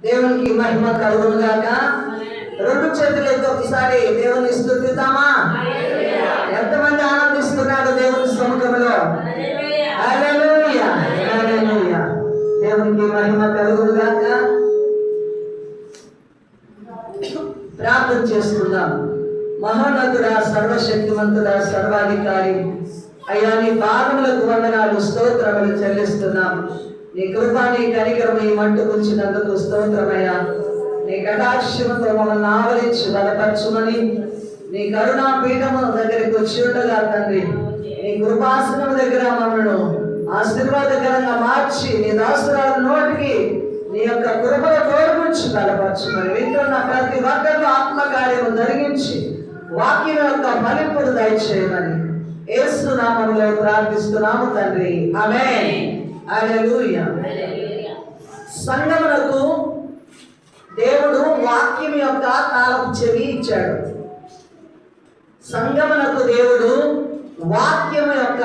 దేవునికి మహిమ కలుగును గాక. రెండు చేతులతో ఒకసారి దేవుని స్తుతిద్దామా? ఎంతమంది ఆనందిస్తున్నారు దేవుని సముఖంలో? హల్లెలూయా, హల్లెలూయా. దేవునికి మహిమ కలుగును గాక. ప్రార్థన చేసుకుందాం. మహోన్నతుడా, సర్వశక్తిమంతుడా, సర్వాధికారి అయ్యా, నీ పాదములకు వందనాలు, స్తోత్రములు చెల్లిస్తున్నాం. నీ కృప, నీ కనికరం ఈ మట్టుకు ఉంచినందుకు స్తోత్రమయ్యా. నీ కటాక్షముతో మమ్మల్ని ఆవరించి బలపరచుమని నీ కరుణా పీఠము దగ్గరికి వచ్చి ఉండగా తండ్రి, నీ కృపాసనం దగ్గర మమ్మల్ని ఆశీర్వాదకరంగా మార్చి నీ దాసురాల నోటికి నీ యొక్క కృపల తోడుగుంచి బలపరచుమని వింటున్న ప్రతి ఒక్కరు ఆత్మకార్యము జరిగించి వాక్యం యొక్క ఫలింపును దయచేయమని యేసు నామములో ప్రార్థిస్తున్నాము తండ్రి, ఆమేన్. హల్లెలూయా. సంగమునకు దేవుడు వాక్యం యొక్క తాళపు చెవి ఇచ్చాడు. సంగమునకు దేవుడు వాక్యం యొక్క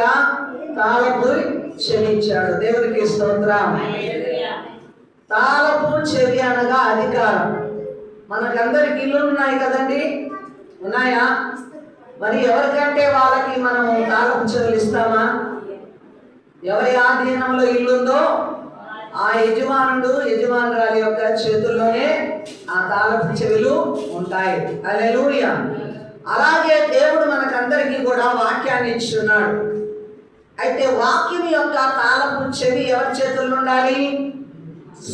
తాళపు చెవి ఇచ్చాడు. దేవునికి స్తోత్రం. తాళపు చెవి అనగా అధికారం. మనకందరికి ఇల్లు ఉన్నాయి కదండి, ఉన్నాయా? మరి ఎవరికంటే వాళ్ళకి మనము తాళపు చెవులు ఇస్తామా? ఎవరి ఆధీనంలో ఇల్లుందో ఆ యజమానురాలి యొక్క చేతుల్లోనే ఆ తాళపు చెవులు ఉంటాయి. హల్లెలూయా. అలాగే దేవుడు మనకందరికీ కూడా వాక్యాన్ని ఇచ్చున్నాడు. అయితే వాక్యం యొక్క తాళపు చెవి ఎవరి చేతుల్లో ఉండాలి?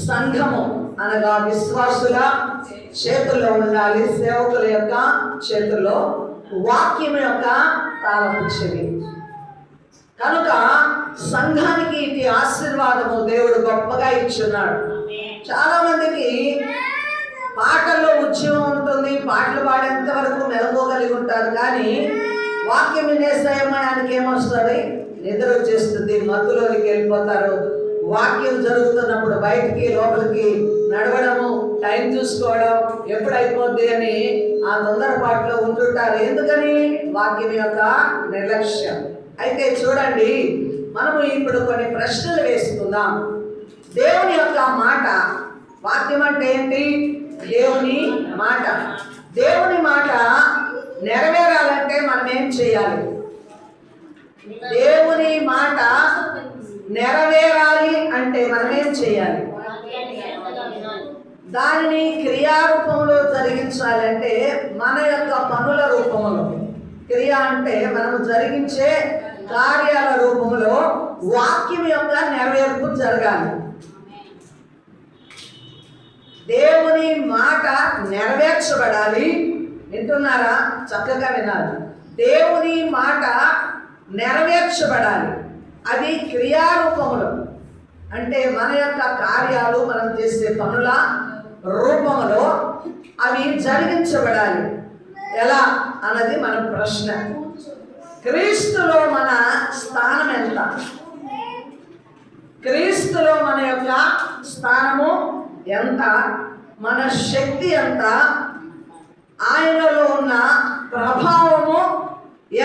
సంఘము అనగా విశ్వాసుల చేతుల్లో ఉండాలి. సేవకుల యొక్క చేతుల్లో వాక్యం యొక్క తాళపు చెవి. కనుక సంఘానికి ఇది ఆశీర్వాదము దేవుడు గొప్పగా ఇచ్చున్నాడు. చాలా మందికి పాటల్లో ఉద్యమం ఉంటుంది, పాటలు పాడేంత వరకు మెలగోగలిగి ఉంటారు. కానీ వాక్యం వినే సమయానికి ఏమొస్తుంది? నిద్ర వచ్చేస్తుంది, మత్తులోనికి వెళ్ళిపోతారు. వాక్యం జరుగుతున్నప్పుడు బయటికి లోపలికి నడవడము, టైం చూసుకోవడం, ఎప్పుడు అయిపోద్ది అని ఆ తొందరపాటులో ఉంటుంటారు. ఎందుకని? వాక్యం యొక్క నిర్లక్ష్యం. అయితే చూడండి, మనము ఇప్పుడు కొన్ని ప్రశ్నలు వేసుకుందాం. దేవుని యొక్క మాట, వాక్యం అంటే ఏంటి? దేవుని మాట. దేవుని మాట నెరవేరాలంటే మనం ఏం చేయాలి? దేవుని మాట నెరవేరాలి అంటే మనం ఏం చేయాలి? దానిని క్రియారూపంలో జరిగించాలంటే మన యొక్క పనుల రూపంలో, క్రియ అంటే మనము జరిగించే కార్యాల రూపంలో వాక్యం యొక్క నెరవేర్పు జరగాలి. దేవుని మాట నెరవేర్చబడాలి. వింటున్నారా? చక్కగా వినాలి. దేవుని మాట నెరవేర్చబడాలి. అది క్రియారూపములు అంటే మన యొక్క కార్యాలు, మనం చేసే పనుల రూపంలో అవి జరిగించబడాలి. ఎలా అన్నది మన ప్రశ్న. క్రీస్తులో మన స్థానం ఎంత? క్రీస్తులో మన యొక్క స్థానము ఎంత? మన శక్తి ఎంత? ఆయనలో ఉన్న ప్రభావము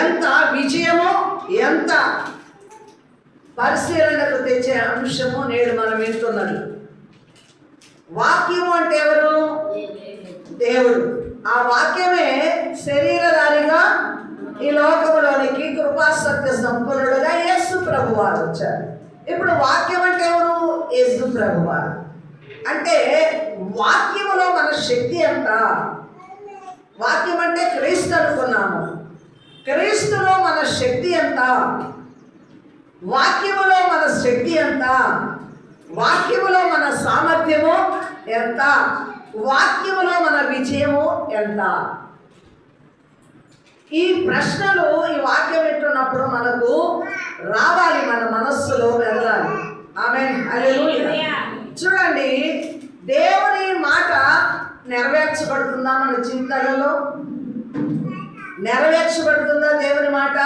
ఎంత? విజయము ఎంత? పరిశీలనకు తెచ్చే అంశము నేడు మనం వింటున్నది. వాక్యము అంటే ఎవరు? దేవుడు. ఆ వాక్యమే శరీరధారిగా ఈ లోకములోనికి కృపాసత్య సంపన్నుడుగా యేసు ప్రభువారు వచ్చారు. ఇప్పుడు వాక్యం అంటే ఎవరు? యేసు ప్రభువారు. అంటే వాక్యములో మన శక్తి ఎంత? వాక్యం అంటే క్రీస్తు అనుకున్నాము. క్రీస్తులో మన శక్తి ఎంత? వాక్యములో మన శక్తి ఎంత? వాక్యములో మన సామర్థ్యము ఎంత? వాక్యములో మన విజయము ఎంత? ఈ ప్రశ్నలు ఈ వాక్యం వింటున్నప్పుడు మనకు రావాలి, మన మనస్సులో వెళ్ళాలి. ఆమేన్, హల్లెలూయా. చూడండి, దేవుని మాట నెరవేర్చబడుతుందా? మన చింతలలో నెరవేర్చబడుతుందా దేవుని మాట?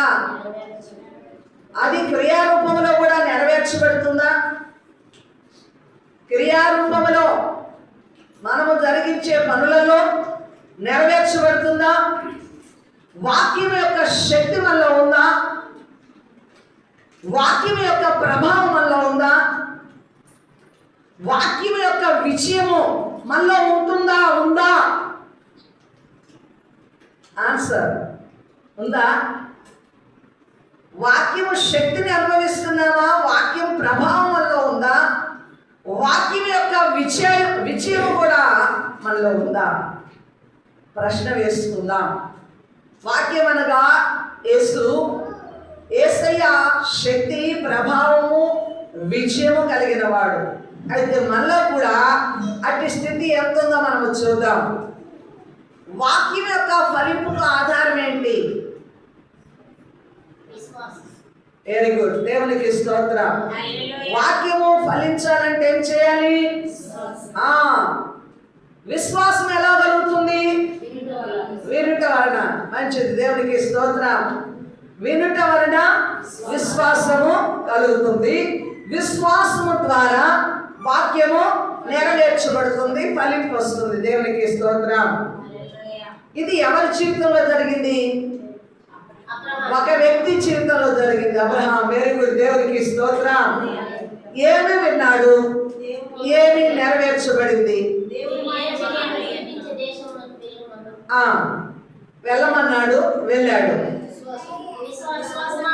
అది క్రియారూపంలో కూడా నెరవేర్చబడుతుందా? క్రియారూపంలో మనము జరిగించే పనులలో నెరవేర్చబడుతుందా? వాక్యం యొక్క శక్తి మనలో ఉందా? వాక్యం యొక్క ప్రభావం మనలో ఉందా? వాక్యం యొక్క విజయము మనలో ఉందా? ఆన్సర్ ఉందా? వాక్యము శక్తిని అనుభవిస్తున్నామా? వాక్యం ప్రభావం మనలో ఉందా? వాక్యం యొక్క విజయం కూడా మనలో ఉందా? ప్రశ్న వేసుకుందాం. వాక్యం అనగా యేసయ్య శక్తి, ప్రభావము, విజయము కలిగిన వాడు. అయితే మనలో కూడా అట్టి స్థితి ఎంత ఉందో మనం చూద్దాం. వాక్యం యొక్క ఫలింపుకు ఆధారం ఏంటి? వెరీ గుడ్, దేవునికి స్తోత్రం. వాక్యము ఫలించాలంటే ఏం చేయాలి? విశ్వాసం ఎలా కలుగుతుంది? వినుట వలన. మంచిది, దేవునికి స్తోత్రం. వినుట వలన విశ్వాసము కలుగుతుంది. విశ్వాసము ద్వారా వాక్యము నెరవేర్చబడుతుంది, ఫలింపు వస్తుంది. దేవునికి స్తోత్రం. ఇది ఎవరి జీవితంలో జరిగింది? ఒక వ్యక్తి జీవితంలో జరిగింది, అబ్రహాం. వెరీ గుడ్, దేవునికి స్తోత్రం. ఏమి విన్నాడు? ఏమి నెరవేర్చబడింది? వెళ్ళమన్నాడు, వెళ్ళాడు.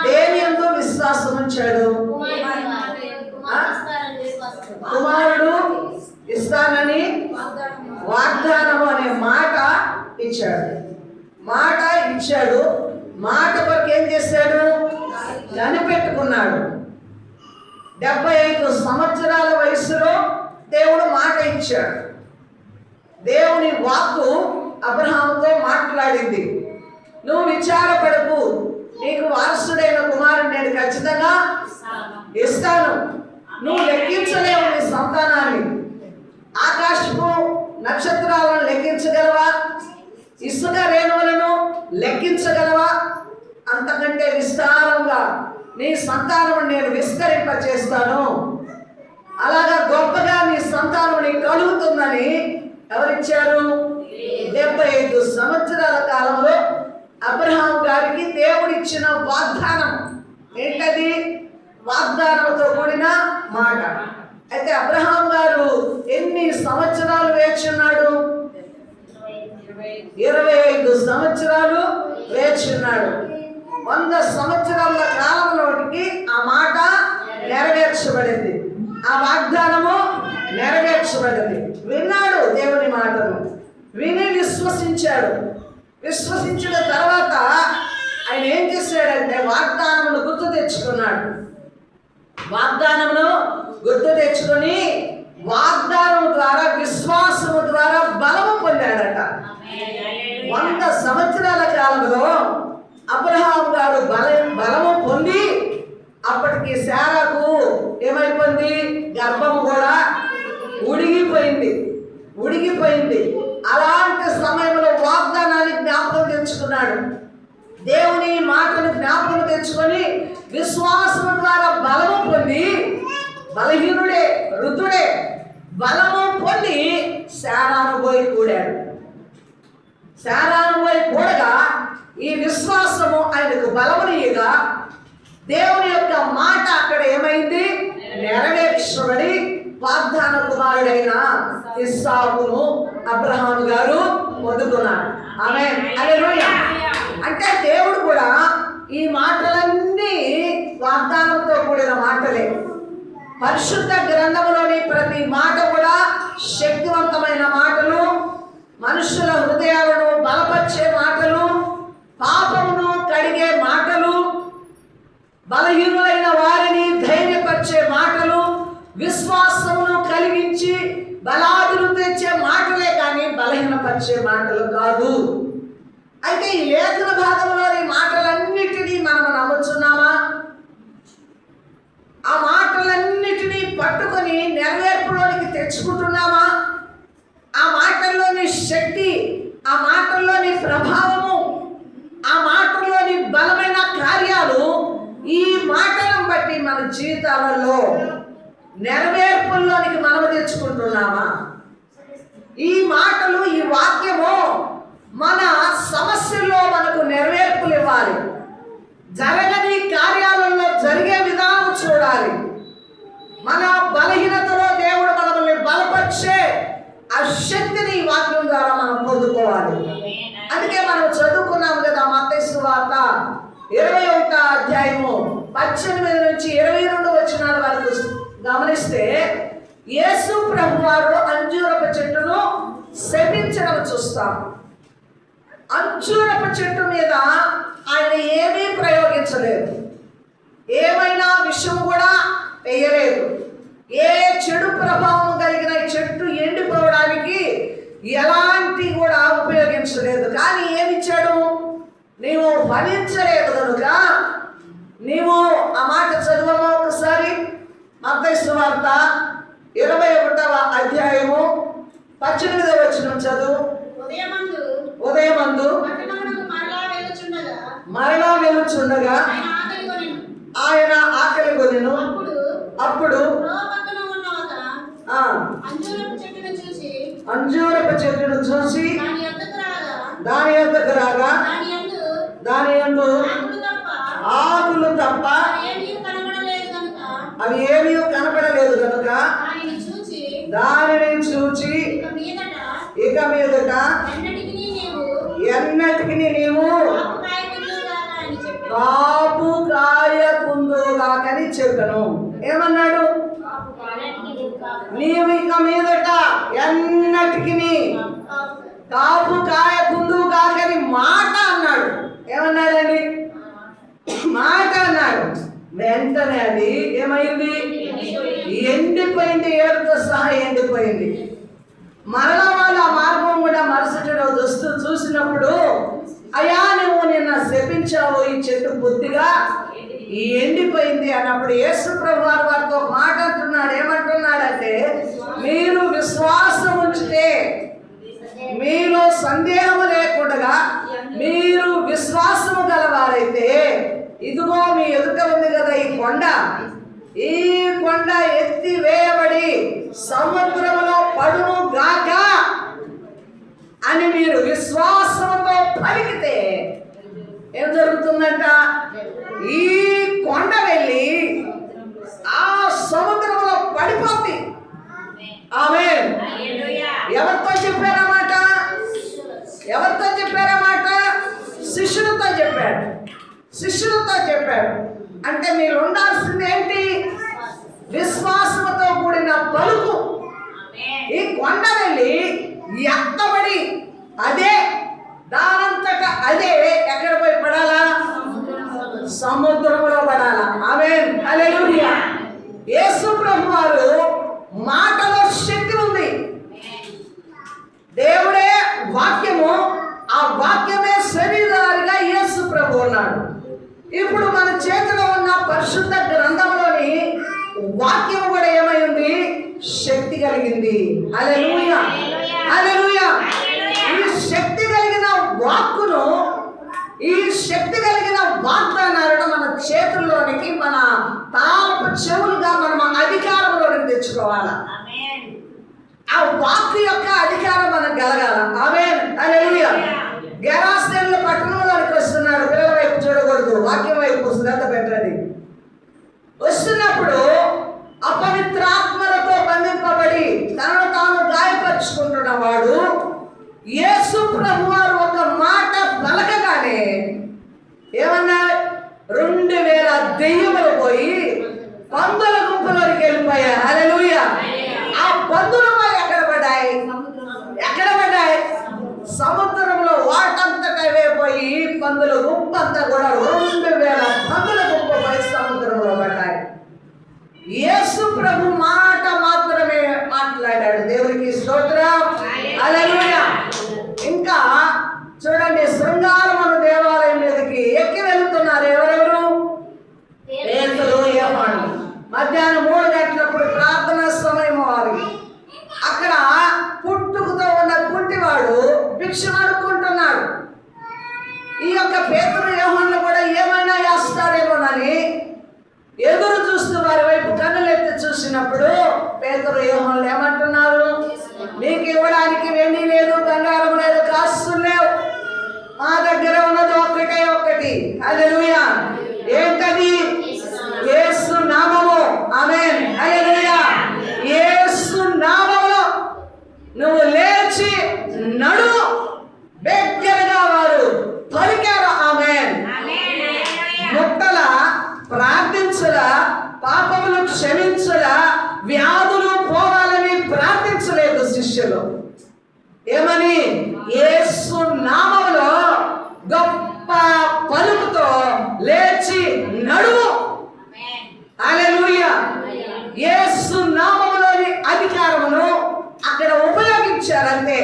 దేని యందు విశ్వాసం ఉంచాడు? కుమారుడు ఇస్తానని వాగ్దానము అనే మాట ఇచ్చాడు. మాట కొరకు ఏం చేశాడు? కనిపెట్టుకున్నాడు. 75 సంవత్సరాల వయసులో దేవుడు మాట ఇచ్చాడు. దేవుని వాక్కు అబ్రహాముతో మాట్లాడింది. నువ్వు విచారపడకు, నీకు వారసుడైన కుమారుడు నేను ఖచ్చితంగా ఇస్తాను. నువ్వు లెక్కించలేవు నీ సంతానాన్ని. ఆకాశపు నక్షత్రాలను లెక్కించగలవా? ఇసుక రేణువులను లెక్కించగలవా? అంతకంటే విస్తారంగా నీ సంతానం నేను విస్తరింపచేస్తాను. అలాగా గొప్పగా నీ సంతానం నీకు కలుగుతుందని ఎవరిచ్చారు? 75 సంవత్సరాల కాలంలో అబ్రహాం గారికి దేవుడిచ్చిన వాగ్దానం ఏంటది? వాగ్దానంతో కూడిన మాట. అయితే అబ్రహాం గారు ఎన్ని సంవత్సరాలు వేచున్నాడు? 25 సంవత్సరాలు వేచున్నాడు. 100 సంవత్సరాల కాలంలోకి ఆ మాట నెరవేర్చబడింది, ఆ వాగ్దానము నెరవేర్చబడింది. విన్నాడు దేవుని మాటను, విని విశ్వసించాడు. విశ్వసించిన తర్వాత ఆయన ఏం చేశాడంటే వాగ్దానమును గుర్తు తెచ్చుకున్నాడు. వాగ్దానమును గుర్తు తెచ్చుకొని వాగ్దానం ద్వారా, విశ్వాసము ద్వారా బలము పొందాడట. 100 సంవత్సరాల కాలంలో అబ్రహాం గారు బలము పొంది, అప్పటికి శారాకు ఏమైపోయింది? గర్భము కూడా ఉడిగిపోయింది. అలాంటి సమయంలో వాగ్దానాన్ని జ్ఞాపకం తెచ్చుకున్నాడు. దేవుని మాటను జ్ఞాపకం తెచ్చుకొని విశ్వాసం ద్వారా బలము పొంది, బలహీనుడే, వృద్ధుడే, బలము పొంది శారాను పోయి కూడాడు. శారాను పోయి కూడగా ఈ విశ్వాసము ఆయనకు బలమునియగా దేవుని యొక్క మాట అక్కడ ఏమైంది? నెరవేర్చబడి వాగ్దాన కుమారుడైన ఇస్సాకును అబ్రహాం గారు పొందుకున్నాడు. ఆమేన్, హల్లెలూయా. అంటే దేవుడు కూడా ఈ మాటలన్నీ వాగ్దానంతో కూడిన మాటలే. పరిశుద్ధ గ్రంథంలోని ప్రతి మాట కూడా శక్తివంతమైన మాటలు, మనుషుల హృదయాలను బలపరిచే మాటలు, పాపమును కడిగే మాటలు, బలహీనులైన వారిని ధైర్యపరిచే మాటలు, విశ్వాసమును కలిగించి బలాదులు తెచ్చే మాటలే కానీ బలహీనపరిచే మాటలు కాదు. అయితే ఈ లేఖన భాగంలోని మాటలన్నిటినీ మనం నమ్ముచున్నామా? ఆ మాటలన్నిటినీ పట్టుకొని నెరవేర్పులోనికి తెచ్చుకుంటున్నామా? ఆ మాటల్లోని శక్తి, ఆ మాటల్లోని ప్రభావము, ఆ మాటల్లోని బలమైన కార్యాలు, ఈ మాటలను బట్టి మన జీవితాలలో నెరవేర్పుల్లోనికి మనం తెచ్చుకుంటున్నామా? ఈ మాటలు, ఈ వాక్యము మన సమస్యల్లో మనకు నెరవేర్పులు ఇవ్వాలి. జరగని కార్యాలలో జరిగే విధానం చూడాలి. మన బలహీనతలో దేవుడు మనల్ని బలపరిచే ఆ శక్తిని ఈ వాక్యం ద్వారా మనం పొందుకోవాలి. అందుకే మనం చదువుకున్నాం కదా మత్తయి సువార్త 21వ అధ్యాయము 18 నుంచి 22 వచనాల వరకు గమనిస్తే యేసు ప్రభువారు అంజూరపు చెట్టును శపించడం చూస్తాం. అంజూరపు చెట్టు మీద ఆయన ఏమీ ప్రయోగించలేదు, ఏమైనా విషయం కూడా వేయలేదు. ఏ చెడు ప్రభావం కలిగిన చెట్టు ఎండిపోవడానికి ఎలాంటి కూడా ఉపయోగించలేదు. కానీ ఏమిచ్చాడు? నీవు ఫలించలేదు కనుక నీవు ఆ మాట చదువు ఒకసారి. మత్తయి సువార్త 21వ అధ్యాయము 18వ వచనం చదువు. ఉదయమందు మరలా వెలుచుండగా ఆయన ఆకలి కొనెను. అప్పుడు అంజూరపు చెట్టును చూసి దాని యొద్దకు రాగా దాని యందు ఆకులు తప్ప అవి ఏమీ కనపడలేదు కనుక దానిని చూచి ఇక మీదట ఎన్నటికి నీవు కాపు కాయ కుందుగాకని చెప్పను. ఏమన్నాడు? నీవు ఇక మీదట ఎన్నటికి కాపు కాయ కుందుగాకని మాట అన్నాడు. ఏమన్నాడండి? మాట అన్నాడు. వెంటనే అది ఏమైంది? ఎండిపోయింది, ఏడుతో సహా ఎండిపోయింది. మరలా వాళ్ళు ఆ మార్గం కూడా మరుసటి రోజు వస్తూ చూసినప్పుడు, అయ్యా నువ్వు నిన్న శపించావు, ఈ చెట్టు బుద్ధిగా ఎండిపోయింది అన్నప్పుడు యేసు ప్రభువారు వారితో మాట అంటున్నాడు. ఏమంటున్నాడంటే, మీరు విశ్వాసం ఉంచితే, మీలో సందేహము లేకుండా మీరు విశ్వాసము గలవారైతే, ఇదిగో మీ ఎదుట ఉంది కదా ఈ కొండ ఎత్తి వేయబడి సముద్రంలో పడును గాక అని మీరు విశ్వాసంతో పలికితే ఏం జరుగుతుందంట? ఈ కొండ వెళ్ళి ఆ సముద్రంలో పడిపోతుంది. ఆమేన్. ఎవరితో చెప్పారన్నమాట? ఎవరితో చెప్పారన్నమాట? శిష్యులతో చెప్పాడు. శిష్యులతో చెప్పాడు. అంటే మీరు ఉండాల్సింది ఏంటి? విశ్వాసంతో కూడిన పలుకు. ఈ కొండ వెళ్ళి ఎత్తబడి అదే దానంతట అదే ఎక్కడ పోయి పడాలా? సముద్రంలో పడాలా. ఆమేన్. హల్లెలూయా. యేసు ప్రభువారు మాటలో శక్తి ఉంది. దేవుడే వాక్యము, ఆ వాక్యమే శరీరాలుగా యేసు ప్రభు ఉన్నాడు. ఇప్పుడు మన చేతిలో ఉన్న పరిశుద్ధ గ్రంథంలోని వాక్యం కూడా ఏమైంది? శక్తి కలిగింది. హల్లెలూయా, హల్లెలూయా. ఈ శక్తి కలిగిన వాక్కును, ఈ శక్తి కలిగిన వాగ్దానాలను మన చేతుల్లోనికి, మన తాళపు చెవులుగా మనం అధికారంలోనికి తెచ్చుకోవాలి. ఆ వాక్కు యొక్క అధికారం మనకు కలగాల. ఆమేన్. హల్లెలూయా. గెరాసేనుల పట్టణంలోనికి వస్తున్నాడు. పిల్లల వైపు చూడకూడదు, వాక్యం వైపు శ్రద్ధ పెట్టండి. వస్తున్నప్పుడు అపవిత్రాత్మలతో బంధింపబడి తనను తాను గాయపరుచుకుంటున్న వాడు యేసు ప్రభువారు ఒక మాట పలకగానే ఏమన్నా 2000 దెయ్యములు పోయి పందుల గుంపులోకి వెళ్ళిపోయాయి. హల్లెలూయా. ఆ పందులు ఎక్కడ పడ్డాయి? ఎక్కడ పడ్డాయి? సముద్రంలో వాటంతటా పోయి పందుల గుంపంతా కూడా 2000 పందుల గుంపు పోయి సముద్రంలో పడ్డాయి. యేసు ప్రభు మాట మాత్రమే మాట్లాడాడు. దేవునికి స్తోత్రం. హల్లెలూయా. ఇంకా చూడండి, శృంగారమును దేవాలయం మీదకి ఎక్కి వెళ్తున్నారు. ఎవరెవరు? పేతురు, యోహాను. మధ్యాహ్నం 3 గంటలప్పుడు ప్రార్థనా సమయం వారికి. అక్కడ పుట్టుకతో ఉన్న కుంటివాడు భిక్ష అడుక్కుంటున్నాడు. ఈ యొక్క పేతురు, యోహాను కూడా ఏమైనా చేస్తారేమోనని ఎదురు చూస్తూ వారి వైపు కన్నులెత్తి చూసినప్పుడు పేతురు, యోహాను ఏమంటున్నారు? నీకు ఇవ్వడానికి వెండి లేదు, బంగారం లేదు, కాసులు లేవు, మా దగ్గర ఉన్నది ఒక్కటి. హల్లెలూయా. ఏంటది? యేసు నామము. ఆమేన్. హల్లెలూయా. యేసు నామములో నువ్వు లేచి నడు. బిగ్గరగా వారు పలికారు. ఆమేన్. ముట్టల, ప్రార్థించల, పాపములు క్షమించల, వ్యాధులు పోవాలని ప్రార్థించలేదు శిష్యులు. ఏమని? యేసు నామములో గొప్ప పలుకుతో లేచి నడువు. హల్లెలూయా. యేసు నామములోని అధికారమును అక్కడ ఉపయోగించారంటే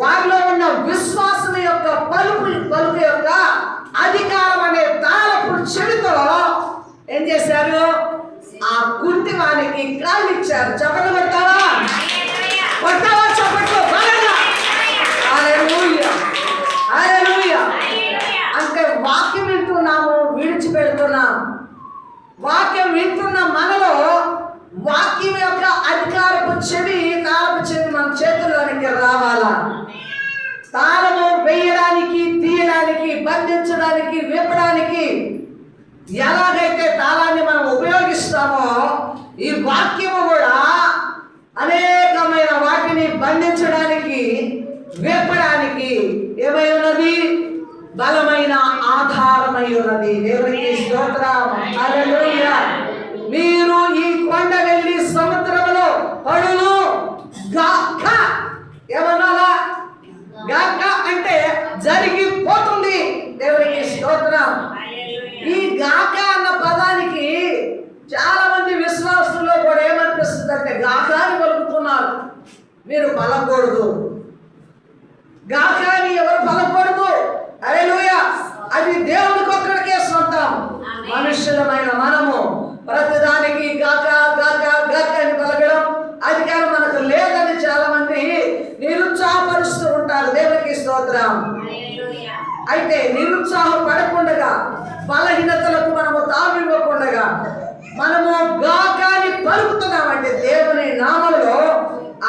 వారిలో ఉన్న విశ్వాసం యొక్క పలుకు యొక్క అధికారం అనే తాళపు చెవితో ఏం చేశారు? ఆ కుంటి వానికి కాళ్ళు ఇచ్చారు. చెప్పండి, కొట్టావా? కొట్టావా? చెప్పట్లు. హల్లెలూయా, హల్లెలూయా. అంటే వాక్యం వింటున్నాము, విడిచిపెడుతున్నాం. వాక్యం వింటున్న మనలో వాక్యం యొక్క అధికారపు చెవి, తాళపు చెవి మన చేతుల్లోనికి రావాలా? తాళము వేయడానికి, తీయడానికి, బంధించడానికి, విప్పడానికి ఎలాగైతే తాళాన్ని మనం ఉపయోగిస్తామో ఈ వాక్యము కూడా అనేకమైన వాటిని బంధించడానికి, విప్పడానికి ఏమై ఉన్నది? బలమైన ఆధారమై ఉన్నది. దేవునికి స్తోత్రం. హల్లెలూయా. మీరు ఈ కొండ వెళ్ళి సముద్రంలో పడును గాక. ఏమన్నారా? గాక అంటే జరిగిపోతుంది. దేవునికి స్తోత్రం. ఈ గాక అన్న పదానికి చాలా మంది విశ్వాసుల్లో కూడా ఏమనిపిస్తుంది అంటే గాక అని పలుకుతున్నారు. మీరు పలకూడదు. గాక అని ఎవరు పలకూడదు. హల్లెలూయా. అది దేవునికి ఒక్కడికే సొంతం. మనుషులమైన మనము ప్రతిదానికి గాక గాక గాక అని పలకడం అధికారం మనకు లేదని చాలా మంది నిరుత్సాహపరుస్తూ ఉంటారు. దేవునికి స్తోత్రం. అయితే నిరుత్సాహపడకుండా, బలహీనతలకు మనము తావివ్వకుండా మనము గాక అని పలుకుతున్నామంటే దేవుని నామములో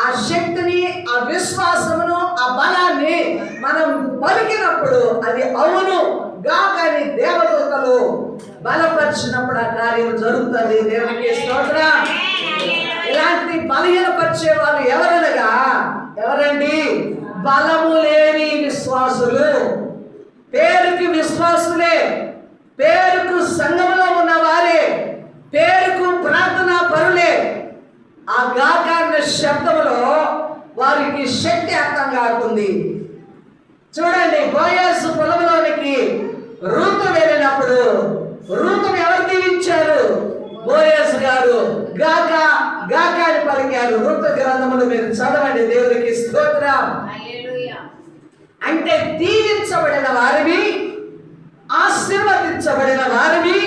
ఆ శక్తిని, ఆ విశ్వాసమును, ఆ బలాన్ని మనం పలికినప్పుడు అది అవును గాక అని దేవదూతలు బలపరిచినప్పుడు ఆ కార్యం జరుగుతుంది. దేవునికి స్తోత్రం. ఇలాంటి బలహీనపరిచే వాళ్ళు ఎవరండి? బలము లేని విశ్వాసులు. పేరుకి విశ్వాసులే, పేరుకు సంఘములో ఉన్నవారే, పేరుకు ప్రార్థనా పరులే. ఆ గాక అన్న శబ్దములో వారికి శక్తి అర్థం కాకుంది. చూడండి, బోయసు పొలంలోనికి రూతు వెళ్ళినప్పుడు రూతును ఎవరు దీవించారు? బోయసు గారు గాక గాక అని పలికారు. రూతు గ్రంథములు మీరు చదవండి. దేవునికి స్తోత్రం. అంటే దీవించబడిన వారిని, ఆశీర్వదించబడిన వారిని,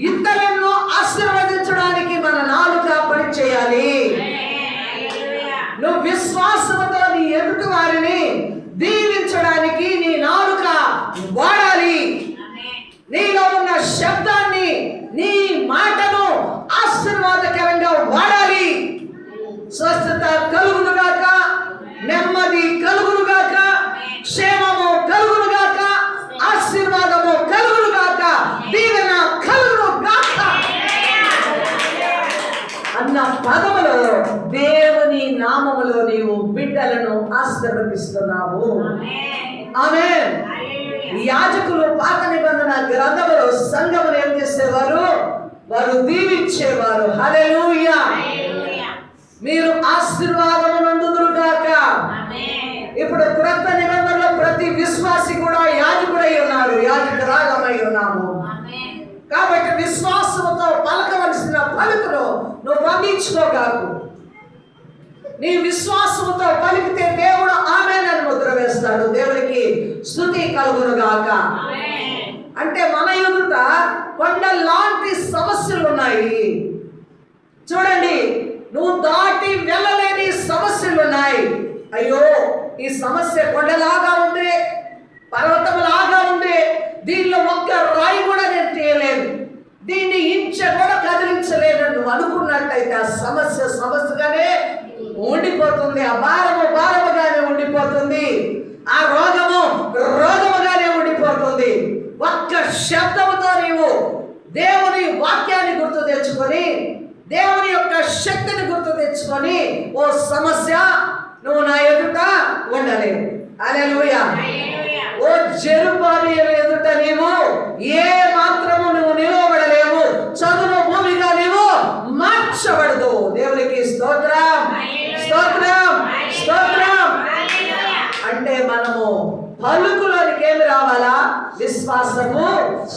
ఇతరులను ఆశీర్వదించడానికి మన నాలుక పని చేయాలి. నువ్వు విశ్వాసంతో నీ ఎదుటి వారిని దీవించడానికి నీ నాలుక వాడాలి. నీలో ఉన్న శబ్దాన్ని, నీ మాటను ఆశీర్వాదకరంగా వాడాలి. స్వస్థత కలుగునుగాక, నెమ్మది కలుగునుగాక, క్షేమము కలుగునుగాక, ఆశీర్వాదము కలుగునుగాక, దీవెన కలుగునుగాక అన్న పదములో దేవుని నామములో నీవు బిడ్డలను ఆశీర్వదిస్తున్నావు. ఆమేన్. యాజకులు పాత నిబంధన గ్రంథములో సంఘమును ఏం చేసేవారు? వారు దీవించేవారు. హల్లెలూయా. మీరు ఆశీర్వాదము నందుదురుగాక. ఇప్పుడు క్రొత్త నిబంధనలో ప్రతి విశ్వాసి కూడా యాజకుడై ఉన్నారు, యాజకురాలమై ఉన్నాము. కాబట్టి విశ్వాసముతో పలకవలసిన పలుకును నువ్వు బంధించుకోగాకు. నీ విశ్వాసముతో పలికితే దేవుడు ఆమేన్ అని ముద్ర వేస్తాడు. దేవునికి స్తుతి కలుగునుగాక. అంటే మన ఎదుట కొండ లాంటి సమస్యలు ఉన్నాయి. చూడండి, నువ్వు దాటి వెళ్ళలేని సమస్యలు ఉన్నాయి. అయ్యో, ఈ సమస్య కొండలాగా ఉంది, పర్వతంలాగా ఉంది, దీనిలో ఒక్క రాయి కూడా నేను తీయలేదు, దీన్ని ఇంచ కూడా కదిలించలేదని నువ్వు అనుకున్నట్టయితే ఆ సమస్యగానే ఉండిపోతుంది. ఆ భారముగానే ఉండిపోతుంది. ఆ రోగముగానే ఉండిపోతుంది. ఒక్క శబ్దముతో నీవు దేవుని వాక్యాన్ని గుర్తు తెచ్చుకొని, దేవుని యొక్క శక్తిని గుర్తు తెచ్చుకొని తెచ్చుకొని ఓ సమస్య నువ్వు నా ఎదుట ఉండలేవు. హల్లెలూయా. ఓ జెరుబాబెలు ఎదుట నీవు ఏ మాత్రము నువ్వు నిలవబడలేవు. చదును భూమిగా నీవు మార్చబడదు. దేవునికి స్తోత్రం, స్తోత్రం, స్తోత్రం. అంటే మనము పలుకులోనికి ఏమి రావాలా? విశ్వాసము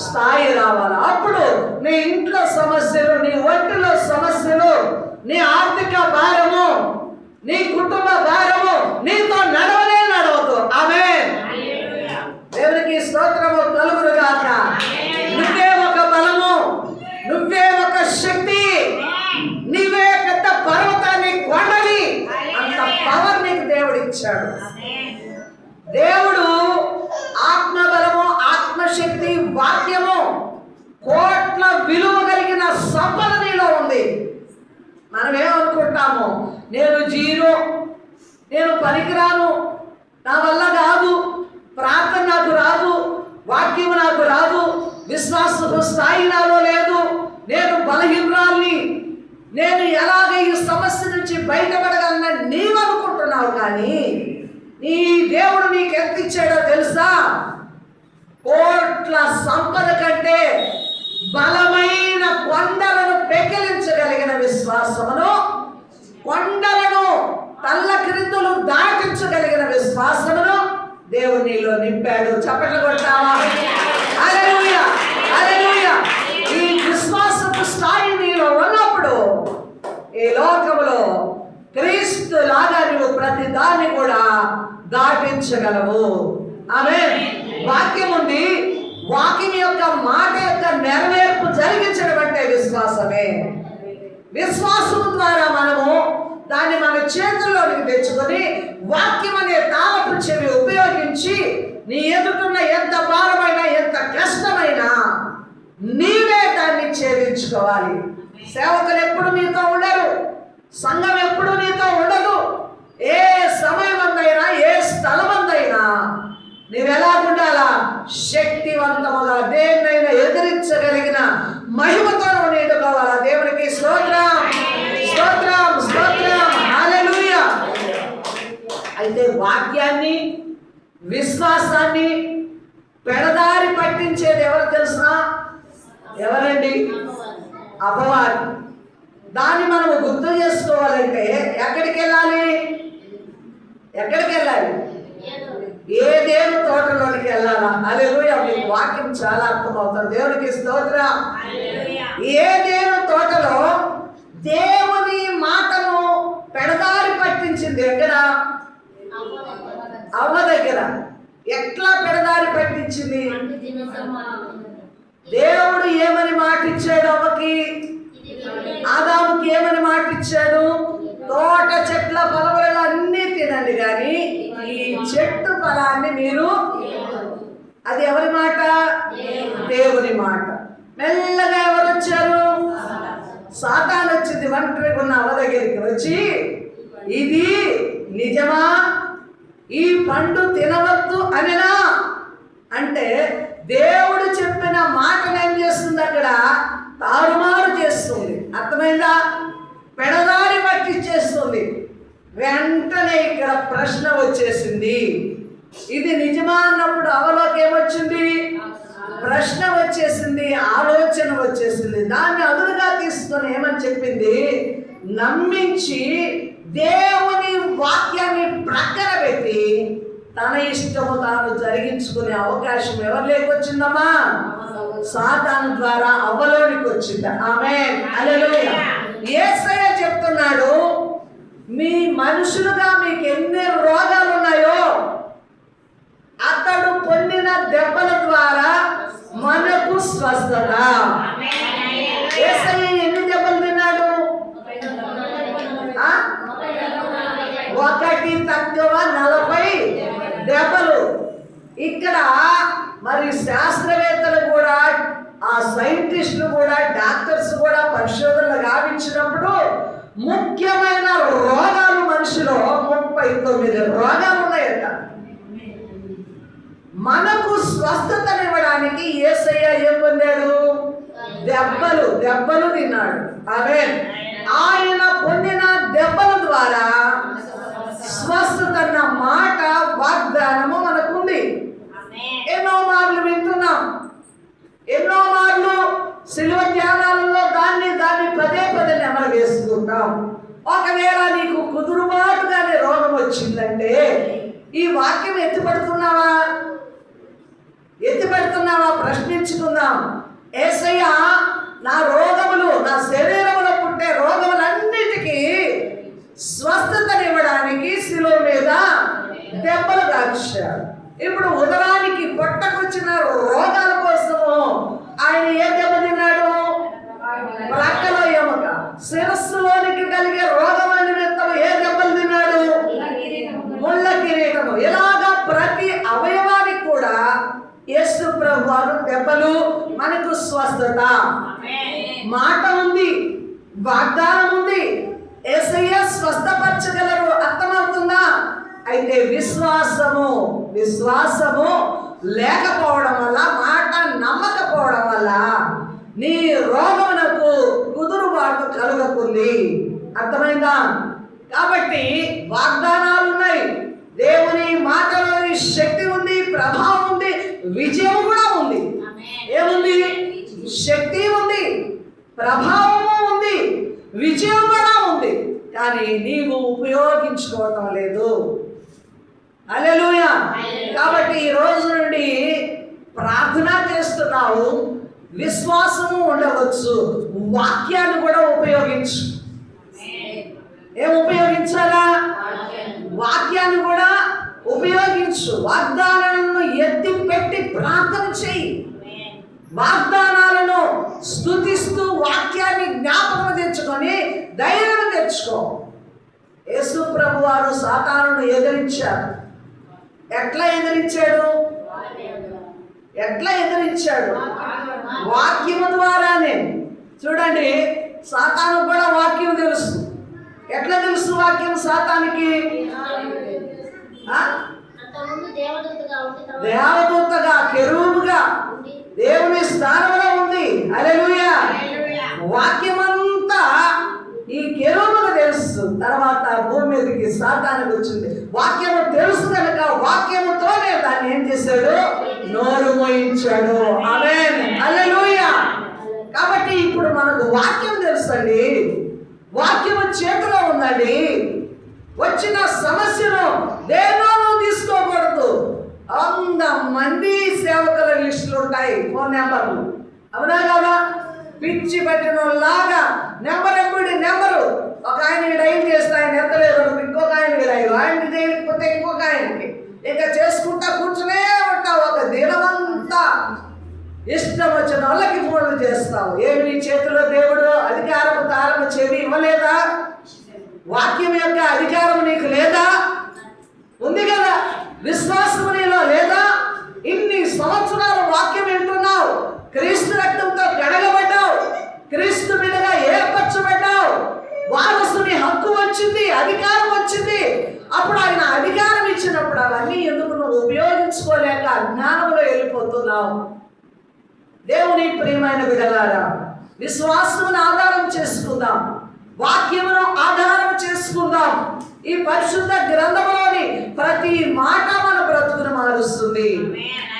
స్థాయి రావాలా. అప్పుడు నీ ఇంట్లో సమస్యలు, నీ ఒంటిలో సమస్యలు, నీ ఆర్థిక భారము, నీ కుటుంబ భారము నీతో నడవనే నడవదు. ఆమేన్. దేవునికి స్తోత్రము కలుగును గాక. నువ్వే ఒక బలము, నువ్వే ఒక శక్తి, నీవే పెద్ద పర్వతాన్ని కొండని, అంత పవర్ నీకు దేవుడు ఇచ్చాడు. దేవుడు ఆత్మబలము, ఆత్మశక్తి, వాక్యము, కోట్ల విలువ కలిగిన సంపద నీలో ఉంది. మనం ఏమనుకుంటాము? నేను జీరో, నేను పనికిరాను, నా వల్ల కాదు, ప్రార్థన నాకు రాదు, వాక్యం నాకు రాదు, విశ్వాసపు స్థాయి నాలో లేదు, నేను బలహీనురాల్ని, నేను ఎలాగ ఈ సమస్య నుంచి బయటపడగలనని నీవు అనుకుంటున్నావు. కానీ నీ దేవుడు నీకు ఎంత ఇచ్చాడో తెలుసా? కోట్ల సంపద కంటే బలమైన కొండలను పెకిలించగలిగిన విశ్వాసమును, కొండలను తల్ల క్రిందులు దాటించగలిగిన విశ్వాసమును దేవుడు నీలో నింపాడు. చప్పట్లు కొట్టావా? హల్లెలూయా, హల్లెలూయా. ఈ విశ్వాసపు స్థాయి నీలో ఉన్నప్పుడు ఈ లోకములో క్రీస్తు లాగా నువ్వు ప్రతి దాన్ని కూడా దాటించగలవు. ఆమేన్. వాక్యం ఉంది. వాక్యం యొక్క మాట యొక్క నెరవేర్పు జరిగించడం అంటే విశ్వాసమే. విశ్వాసం ద్వారా మనము దాన్ని మన చేతుల్లోనికి తెచ్చుకొని వాక్యం అనే తాళపు చెవి ఉపయోగించి నీ ఎదుటిన్న ఎంత భారమైనా ఎంత కష్టమైనా నీవే దాన్ని ఛేదించుకోవాలి. సేవకులు ఎప్పుడు నీతో ఉండరు, సంఘం ఎప్పుడు నీతో ఉండదు. ఏ సమయం అందైనా, ఏ స్థలం అందైనా నీవెలా ఉండాలా? శక్తివంతముగా దేన్నైనా ఎదిరించగలిగిన మహిమతో నీడుకోవాలా. దేవునికి స్తోత్రం, స్తోత్రం, స్తోత్రం. హల్లెలూయా. అయితే వాక్యాన్ని, విశ్వాసాన్ని పెడదారి పట్టించేది ఎవరు తెలుసా? ఎవరండి? అపవాది. దాన్ని మనము గుర్తు చేసుకోవాలంటే ఎక్కడికి వెళ్ళాలి? ఎక్కడికి వెళ్ళాలి? ఏదేను తోటలోనికి వెళ్ళాలా? హల్లెలూయా. మీకు వాక్యం చాలా అర్థమవుతుంది. దేవునికి స్తోత్రం. ఏదేను తోటలో దేవుని మాటను పెడదారి పట్టించింది ఎక్కడ? అవ్వ దగ్గర. ఎట్లా పెడదారి పట్టించింది? దేవుడు ఏమని మాట ఇచ్చాడు అవ్వకి? ఆదాముకి ఏమని మాట ఇచ్చాడు? తోట చెట్ల ఫలములు అన్నీ తినండి, కానీ ఈ చెట్టు ఫలాన్ని మీరు, అది ఎవరి మాట? దేవుని మాట. మెల్లగా ఎవరు వచ్చారు? సాతాను వచ్చింది. ఒంటరిగా ఉన్న అవ్వ దగ్గరికి వచ్చి, ఇది నిజమా? ఈ పండు తినవద్దు అనినా? అంటే దేవుడు చెప్పిన మాటను ఏం చేస్తుంది? అక్కడ తారుమారు చేస్తుంది. అర్థమైందా? పెడదారి పట్టించేస్తుంది. వెంటనే ఇక్కడ ప్రశ్న వచ్చేసింది. ఇది నిజమా అన్నప్పుడు అవలోకి ఏమొచ్చింది? ప్రశ్న వచ్చేసింది, ఆలోచన వచ్చేసింది. దాన్ని అదునుగా తీసుకొని ఏమని చెప్పింది? నమ్మించి దేవుని వాక్యాన్ని ప్రక్కన పెట్టి తన ఇష్టము తాను జరిగించుకునే అవకాశం ఎవరు లేకొచ్చిందమ్మా? సాతాను ద్వారా అవ్వలోనికి వచ్చింది. ఆమేన్, హల్లెలూయా. యేసయ్య చెప్తున్నాడు, మీ మనుషులుగా మీకు ఎన్ని రోగాలు ఉన్నాయో అతడు పొందిన దెబ్బల ద్వారా మనకు స్వస్థత. యేసయ్య ఎన్ని దెబ్బలు తిన్నాడు? ఒకటి తక్కువ 40 దెబ్బలు. ఇక్కడ మరి శాస్త్రవేత్తలు కూడా, ఆ సైంటిస్టులు కూడా, డాక్టర్స్ కూడా పరిశోధనలు గావించినప్పుడు ముఖ్యమైన రోగాలు మనిషిలో 39 రోగాలు ఉన్నాయట. మనకు స్వస్థతనివ్వడానికి యేసయ్య ఏం పొందాడు? దెబ్బలు తిన్నాడు. ఆమేన్. ఆయన పొందిన దెబ్బల ద్వారా స్వస్థత అన్న మాట వాగ్దానము మనకుంది. ఎన్నో మార్లు వింటున్నాం, ఎన్నో మార్లు శిలువ ధ్యానాలలో దాన్ని పదే పదే నెమరు వేసుకుంటాం. ఒకవేళ నీకు కుదురుబాటుగానే రోగం వచ్చిందంటే ఈ వాక్యం ఎత్తిపెడుతున్నావా ప్రశ్నించుకుందాం. యేసయ్య నా రోగములు, నా శరీరంలో పుట్టే రోగములన్నిటికీ స్వస్థతనివ్వడానికి శిలువ మీద దెబ్బలు దాచాడు. ఇప్పుడు ఉదరానికి పొట్టకొచ్చిన రోగాల కోసము ఆయన ఏ దెబ్బ తిన్నాడు? ప్రక్కలో ఎముక. శిరస్సులోనికి కలిగే రోగం నిమిత్తం ఏ దెబ్బలు తిన్నాడు? ముళ్ళ కిరీటము. ఇలాగా ప్రతి అవయవానికి కూడా యేసు ప్రభువారు దెబ్బలు మనకు స్వస్థత. మాట ఉంది, వాగ్దానం ఉంది. యేసయ్య స్వస్థపరచగలరు. అర్థమవుతుందా? అయితే విశ్వాసము లేకపోవడం వల్ల, మాట నమ్మకపోవడం వల్ల నీ రోగమునకు కుదురుబాటు కలుగుతుంది. అర్థమైందా? కాబట్టి వాగ్దానాలు ఉన్నాయి, దేవుని మాటలోని శక్తి ఉంది, ప్రభావం ఉంది, విజయం కూడా ఉంది. ఏముంది? శక్తి ఉంది, ప్రభావము ఉంది, విజయం కూడా ఉంది. కానీ నీవు ఉపయోగించుకోవటం లేదు. హల్లెలూయా. కాబట్టి ఈ రోజు నుండి ప్రార్థన చేస్తున్నావు, విశ్వాసము ఉండవచ్చు, వాక్యాన్ని కూడా ఉపయోగించు. ఏం ఉపయోగించాలా? వాక్యాన్ని కూడా ఉపయోగించు. వాగ్దానాలను ఎత్తి పెట్టి ప్రార్థన చేయి. వాగ్దానాలను స్తుతిస్తూ వాక్యాన్ని జ్ఞాపకం తెచ్చుకొని ధైర్యం తెచ్చుకో. యేసు ప్రభు వారు సాతానును ఎదిరించారు. ఎట్లా ఎదిరించాడు? వాక్యము ద్వారానే. చూడండి, సాతాను కూడా వాక్యం తెలుసు. ఎట్లా తెలుసు వాక్యం సాతానికి? దేవదూతగా, కెరూబుగా దేవుని స్థానంలో ఉంది. హల్లెలూయా. వాక్యమంతా ఈ కెరూబుకు తెలుసు. తర్వాత భూమి మీదకి సాతానుకు వచ్చింది. వాక్యము తెలుసు కనుక వాక్యముతోనే దాన్ని ఏం చేశాడు? నోరు మోయించాడు. ఆమేన్. హల్లెలూయా. కాబట్టి ఇప్పుడు మనకు వాక్యం తెలుసండి, వాక్యము చేతిలో ఉందండి. వచ్చిన సమస్యను దేనిలోనూ తీసుకోకూడదు. 100 మంది సేవకుల లిస్టులు ఉంటాయి, ఫోన్ నెంబర్లు. అవునా కదా? పిచ్చి పెట్టిన లాగా నెంబరు ఒక ఆయనకి డైల్ చేస్తే ఆయన ఎత్తలేదు, ఇంకొక ఆయనకి డైల్, ఆయనకి చేయకపోతే ఇంకొక ఆయనకి, ఇంకా చేసుకుంటా కూర్చునే ఉంటావు. ఒక దినమంతా ఇష్టం వచ్చిన వాళ్ళకి ఫోన్లు చేస్తావు. ఏమి నీ చేతిలో దేవుడు అధికారము తారము చెవి ఇవ్వలేదా? వాక్యం యొక్క అధికారం నీకు లేదా? ఉంది కదా. విశ్వాసము నీలో లేదా? ఇన్ని సంవత్సరాలు వాక్యం వింటున్నావు, క్రీస్తు రక్తంతో కడగబడ్డావు, క్రీస్తు మీదుగా ఏర్పరచబడ్డావు, వారసుని హక్కు వచ్చింది, అధికారం వచ్చింది. అప్పుడు ఆయన అధికారం ఇచ్చినప్పుడు అవన్నీ ఎందుకు నువ్వు ఉపయోగించుకోలేక అజ్ఞానంలో వెళ్ళిపోతున్నావు? దేవుని ప్రియమైన బిడ్డలారా, విశ్వాసమును ఆధారం చేసుకుందాం, వాక్యమును ఆధారం చేసుకుందాం. ఈ పరిశుద్ధ గ్రంథంలోని ప్రతి మాట మన బ్రతుకును మారుస్తుంది,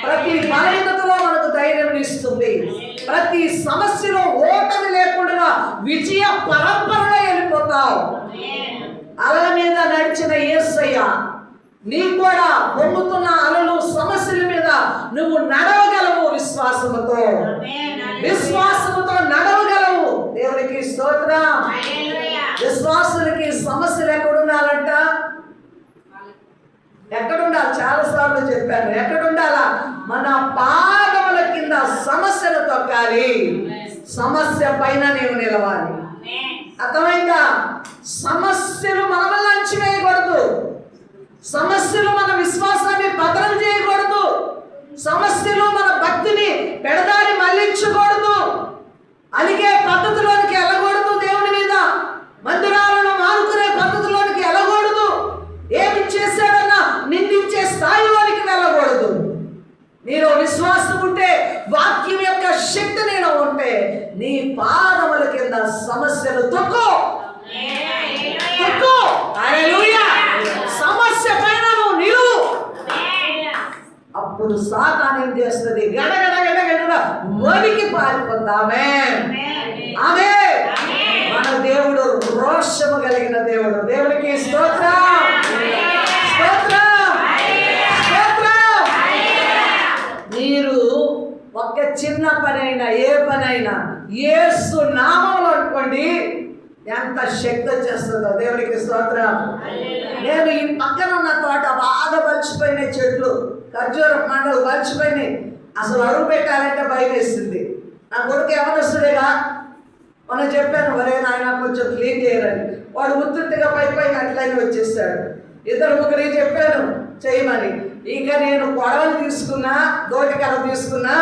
ప్రతి బలహీనతలో మనకు ధైర్యం ఇస్తుంది, ప్రతి సమస్యలో ఓటమి లేకుండా విజయ పరంపరలో వెళ్ళిపోతావు. అలల మీద నడిచిన యేసయ్య నీ కూడా పొంగుతున్న అలలు సమస్యల మీద నువ్వు నడవగలవు. విశ్వాసముతో నడవగలవు. దేవునికి స్తోత్రం. విశ్వాసులకి సమస్యలు ఎక్కడుండాలంట? ఎక్కడుండాలి? చాలా సార్లు చెప్పాను. ఎక్కడుండాలా? మన పాదముల కింద సమస్యను తొక్కాలి, సమస్య పైన నీవు నిలవాలి. అర్థమైందా? సమస్యలు మన వల్ల అంచివేయకూడదు, సమస్యలు మన విశ్వాసాన్ని భద్రం చేయకూడదు, సమస్యలు మన భక్తిని పెడదారి మళ్లించకూడదు, అలిగే పద్ధతిలోనికి వెళ్ళకూడదు, దేవుని మీద మందిరాలను మారుకునే పద్ధతిలోనికి వెళ్ళకూడదు, ఏమి చేశాడన్నా నిందించే స్థాయిలోనికి వెళ్ళకూడదు. నీలో విశ్వాసం ఉంటే, వాక్యం యొక్క శక్తి నీలో ఉంటే, నీ పాదముల కింద సమస్యలు తొక్కు. అప్పుడు సాతాను ఏం చేస్తుంది? గడగడ గడగడ వణికి పారిపోతామే. ఆమె మన దేవుడు రోషము కలిగిన దేవుడు. దేవుడికి స్తోత్రం, స్తోత్రం, స్తోత్రం. మీరు ఒక చిన్న పనైనా ఏ పనైనా యేసు నామములో అనుకోండి, ఎంత శక్తి వచ్చేస్తుందో. దేవుడికి స్తోత్రం. నేను ఈ పక్కన ఉన్న తోట బాగా బలిచిపోయినాయి, చెట్లు ఖర్జూర మండలు బలిచిపోయినాయి. అసలు అడుగు పెట్టాలంటే భయం వేస్తుంది. నా కొడుకు ఎవరొస్తుందేగా, మనం చెప్పాను, వరే నాయన కొంచెం క్లీన్ చేయరని. వాడు ఉత్తుగా పైన అట్లయినా వచ్చేస్తాడు. ఇద్దరు ముగ్గురికి చెప్పాను చేయమని. ఇక నేను కొడవలు తీసుకున్నా, దోటికర తీసుకున్నా,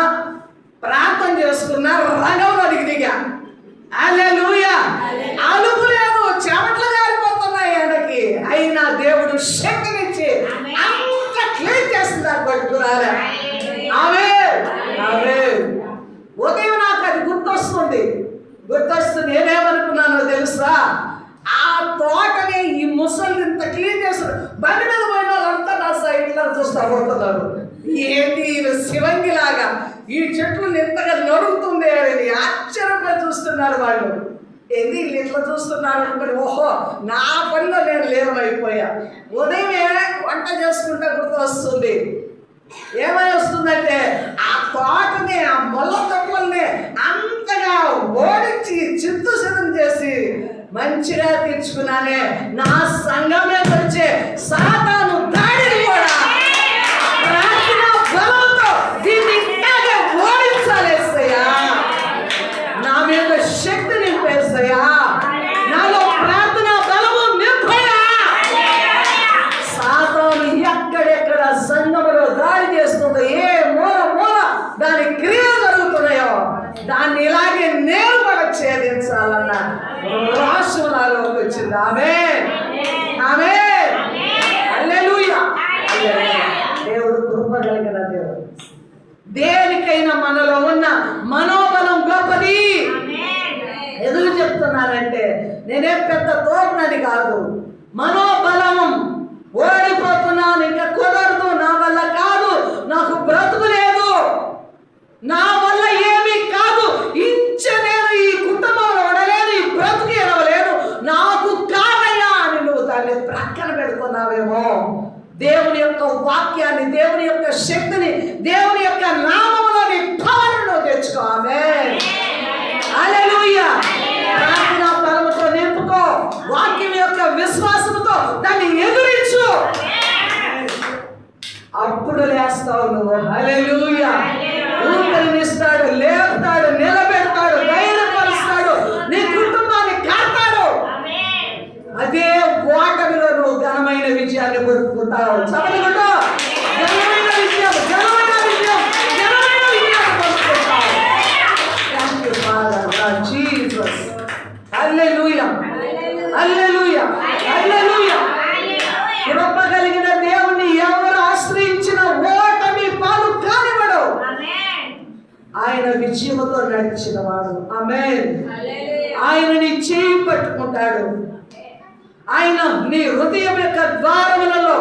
ప్రార్థన చేసుకున్నా, రంగంలోనికి దిగా. హల్లెలూయా. అలుపు లేదు, చెమటలు గారిపోతున్నాయి ఆయనకి. అయినా దేవుడు శక్తినిచ్చి అంత క్లీన్ చేస్తున్నారు. పట్టుకురాలే అవే అవే. ఉదయం నాకు అది గుర్తొస్తుంది. నేనేమనుకున్నానో తెలుసా? ఆ తోటని ఈ ముసలి ఇంత క్లీన్ చేస్తారు. బండి మీద పోయిన వాళ్ళంతా నా సైడ్లో చూస్తా పోతున్నారు. ఏంటి శివంగిలాగా ఈ చెట్లు ఎంతగా నడుగుతుంది అని ఆశ్చర్యంగా చూస్తున్నారు వాళ్ళు. ఏంది వీళ్ళు ఇట్లా చూస్తున్నారు అనుకుని, ఓహో నా పనిలో నేను లేవైపోయా. ఉదయమే వంట చేసుకుంటే గుర్తు వస్తుంది. ఏమై వస్తుందంటే ఆ తోటని, ఆ మొల్ల తప్పుల్ని అంతగా ఓడించి చిత్తుశతం చేసి మంచిగా తీర్చుకున్నానే. నా సంఘం మీద వచ్చే సాతాను దాడిని కూడా ప్రార్థన బలంతో దీన్ని ఇలాగే ఓడించాలేసయ్యా. నా మీద శక్తి నింపేసయ్యా. నాలో ప్రార్థన బలము నింపయ్యా. సాతాను ఎక్కడెక్కడ సంఘములో దాడి చేస్తుందో, ఏ మూల మూల దాని క్రియలు జరుగుతున్నాయో దాన్ని ఇలాగే నేను కూడా ఛేదించాలన్న రాష్ట్రం నాలోకి వచ్చింది. ఆమేన్, ఆమేన్, హల్లెలూయా. దేవుడు కృప కలిగిన దేవుడు. దేనికైనా మనలో ఉన్న మనోబలం గొప్పది. ఎందుకు చెప్తున్నానంటే నేనేం పెద్ద తోటనని కాదు. మనోబలం, ఓడిపోతున్నాను, ఇంకా కుదరదు, నా వల్ల కాదు, నాకు బ్రతుకు లేదు, నా వల్ల ఏమీ కాదు, నేను ఈ కుటుంబంలో ఉండలేను, ఈ బ్రతుకు ఎడవలేను, నాకు కాదయ్యా అని నువ్వు దాన్ని ప్రక్కన పెడుతున్నావేమో. దేవుని యొక్క వాక్యాన్ని, దేవుని యొక్క శక్తిని, దేవుని యొక్క నామములోని పవర్ను తెచ్చుకో. ఆమేన్, హల్లెలూయా. ప్రార్థన బలముతో నింపుకో. వాక్యం యొక్క విశ్వాసంతో దాన్ని ఎదురించు. అప్పుడు లేస్తావు నువ్వు. హల్లెలూయా. ఊపిరినిస్తాడు, లేపుతాడు, నిలబెడతాడు, ధైర్యపరుస్తాడు, నీ కుటుంబాన్ని కాపాడు. అదే ఓటమిలో నువ్వు ఘనమైన విజయాన్ని పొందుకుంటావు. చదవకుండా ఘనమైన విజయం, ఘనమైన విజయం, ఘనమైన విజయాన్ని పొందుకుంటావు. Thank you father Jesus. Hallelujah, hallelujah, hallelujah. కృప కలిగిన దేవుని ఎవరు ఆశ్రయించిన ఓటమి పాలు కానివాడు. ఆయన విజయముతో నడిచిన వాడు. ఆమేన్. ఆయనని చేయి పట్టుకుంటాడు. ఆయన నీ హృదయం యొక్క ద్వారములలో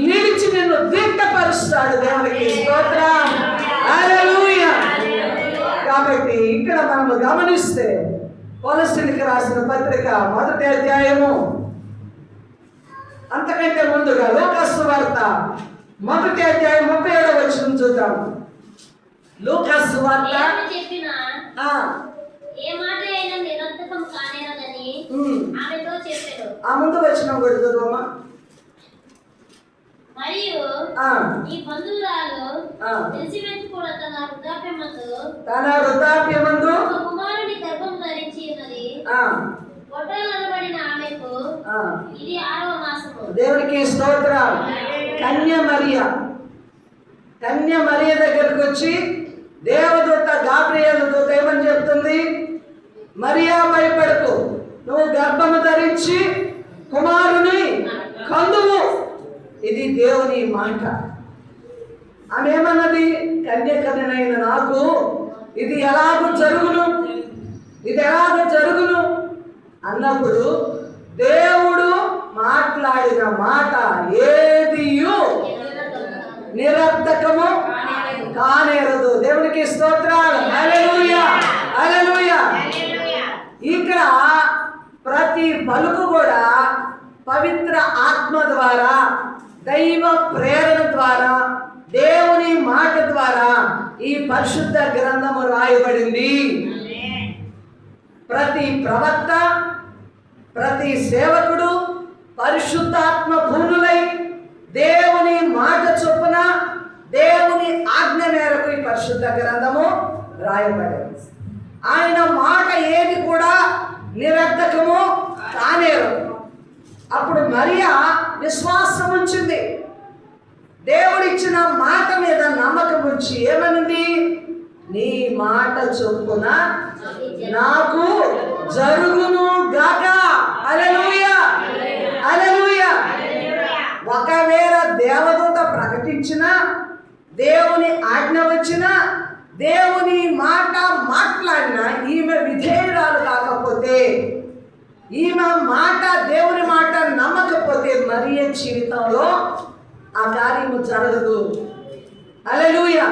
నిలిచి నిన్ను దిట్టపరుస్తాడు. దేవునికి స్తోత్రం, హల్లెలూయా. కాబట్టి ఇక్కడ మనము గమనిస్తే కొలస్సీలకు రాసిన పత్రిక 1వ అధ్యాయము, అంతకంటే ముందుగా లూకాసు వార్త 1వ అధ్యాయం 37వ వచనం చూద్దాం. లూకాసు వార్త ఆ ముందు వచనం కూడా చదువమ్మా. మరియు ఈ బంధువురాలు తన వృద్ధాప్యమందు కుమారుని గర్భం ధరించి ఉన్నది. గొడ్డలనబడిన ఆమెకు ఇది 6వ మాసము. దేవునికి స్తోత్రం. కన్య మరియ దగ్గరకు వచ్చి దేవదూత గాబ్రియేలు దూత ఏమని చెప్తుంది? మరియా భయపడకు, నువ్వు గర్భము ధరించి కుమారుని కందువు. ఇది దేవుని మాట. ఆమె ఏమన్నది? కన్యకనైన నాకు ఇది ఎలాగూ జరుగును, ఇది ఎలాగూ జరుగును అన్నప్పుడు దేవుడు మాట్లాడిన మాట ఏదియు నిరర్థకము కానేరదు. దేవునికి స్తోత్రాలు. హల్లెలూయా, హల్లెలూయా. ఇక్కడ ప్రతి పలుకు కూడా పవిత్ర ఆత్మ ద్వారా, దైవ ప్రేరణ ద్వారా, దేవుని మాట ద్వారా ఈ పరిశుద్ధ గ్రంథము రాయబడింది. ప్రతి ప్రవక్త, ప్రతి సేవకుడు పరిశుద్ధాత్మ పూర్ణులై దేవుని మాట చొప్పున, దేవుని ఆజ్ఞ మేరకు ఈ పరిశుద్ధ గ్రంథము రాయబడింది. ఆయన మాట ఏది కూడా నిరర్ధకము కానేరు. అప్పుడు మరియా విశ్వాసం ఉంచింది. దేవుడిచ్చిన మాట మీద నమ్మకం ఉంచి ఏమనింది? నీ మాట చొప్పున నాకు జరుగును గాక. హల్లెలూయా, హల్లెలూయా. ఒకవేళ దేవదూత ప్రకటించినా, దేవుని ఆజ్ఞ వచ్చినా, దేవుని మాట మాట్లాడినా ఈమె విధేయురాలు కాకపోతే, ఈమె మాట దేవుని మాట నమ్మకపోతే మరియ జీవితంలో ఆ కార్యము జరగదు. హల్లెలూయా.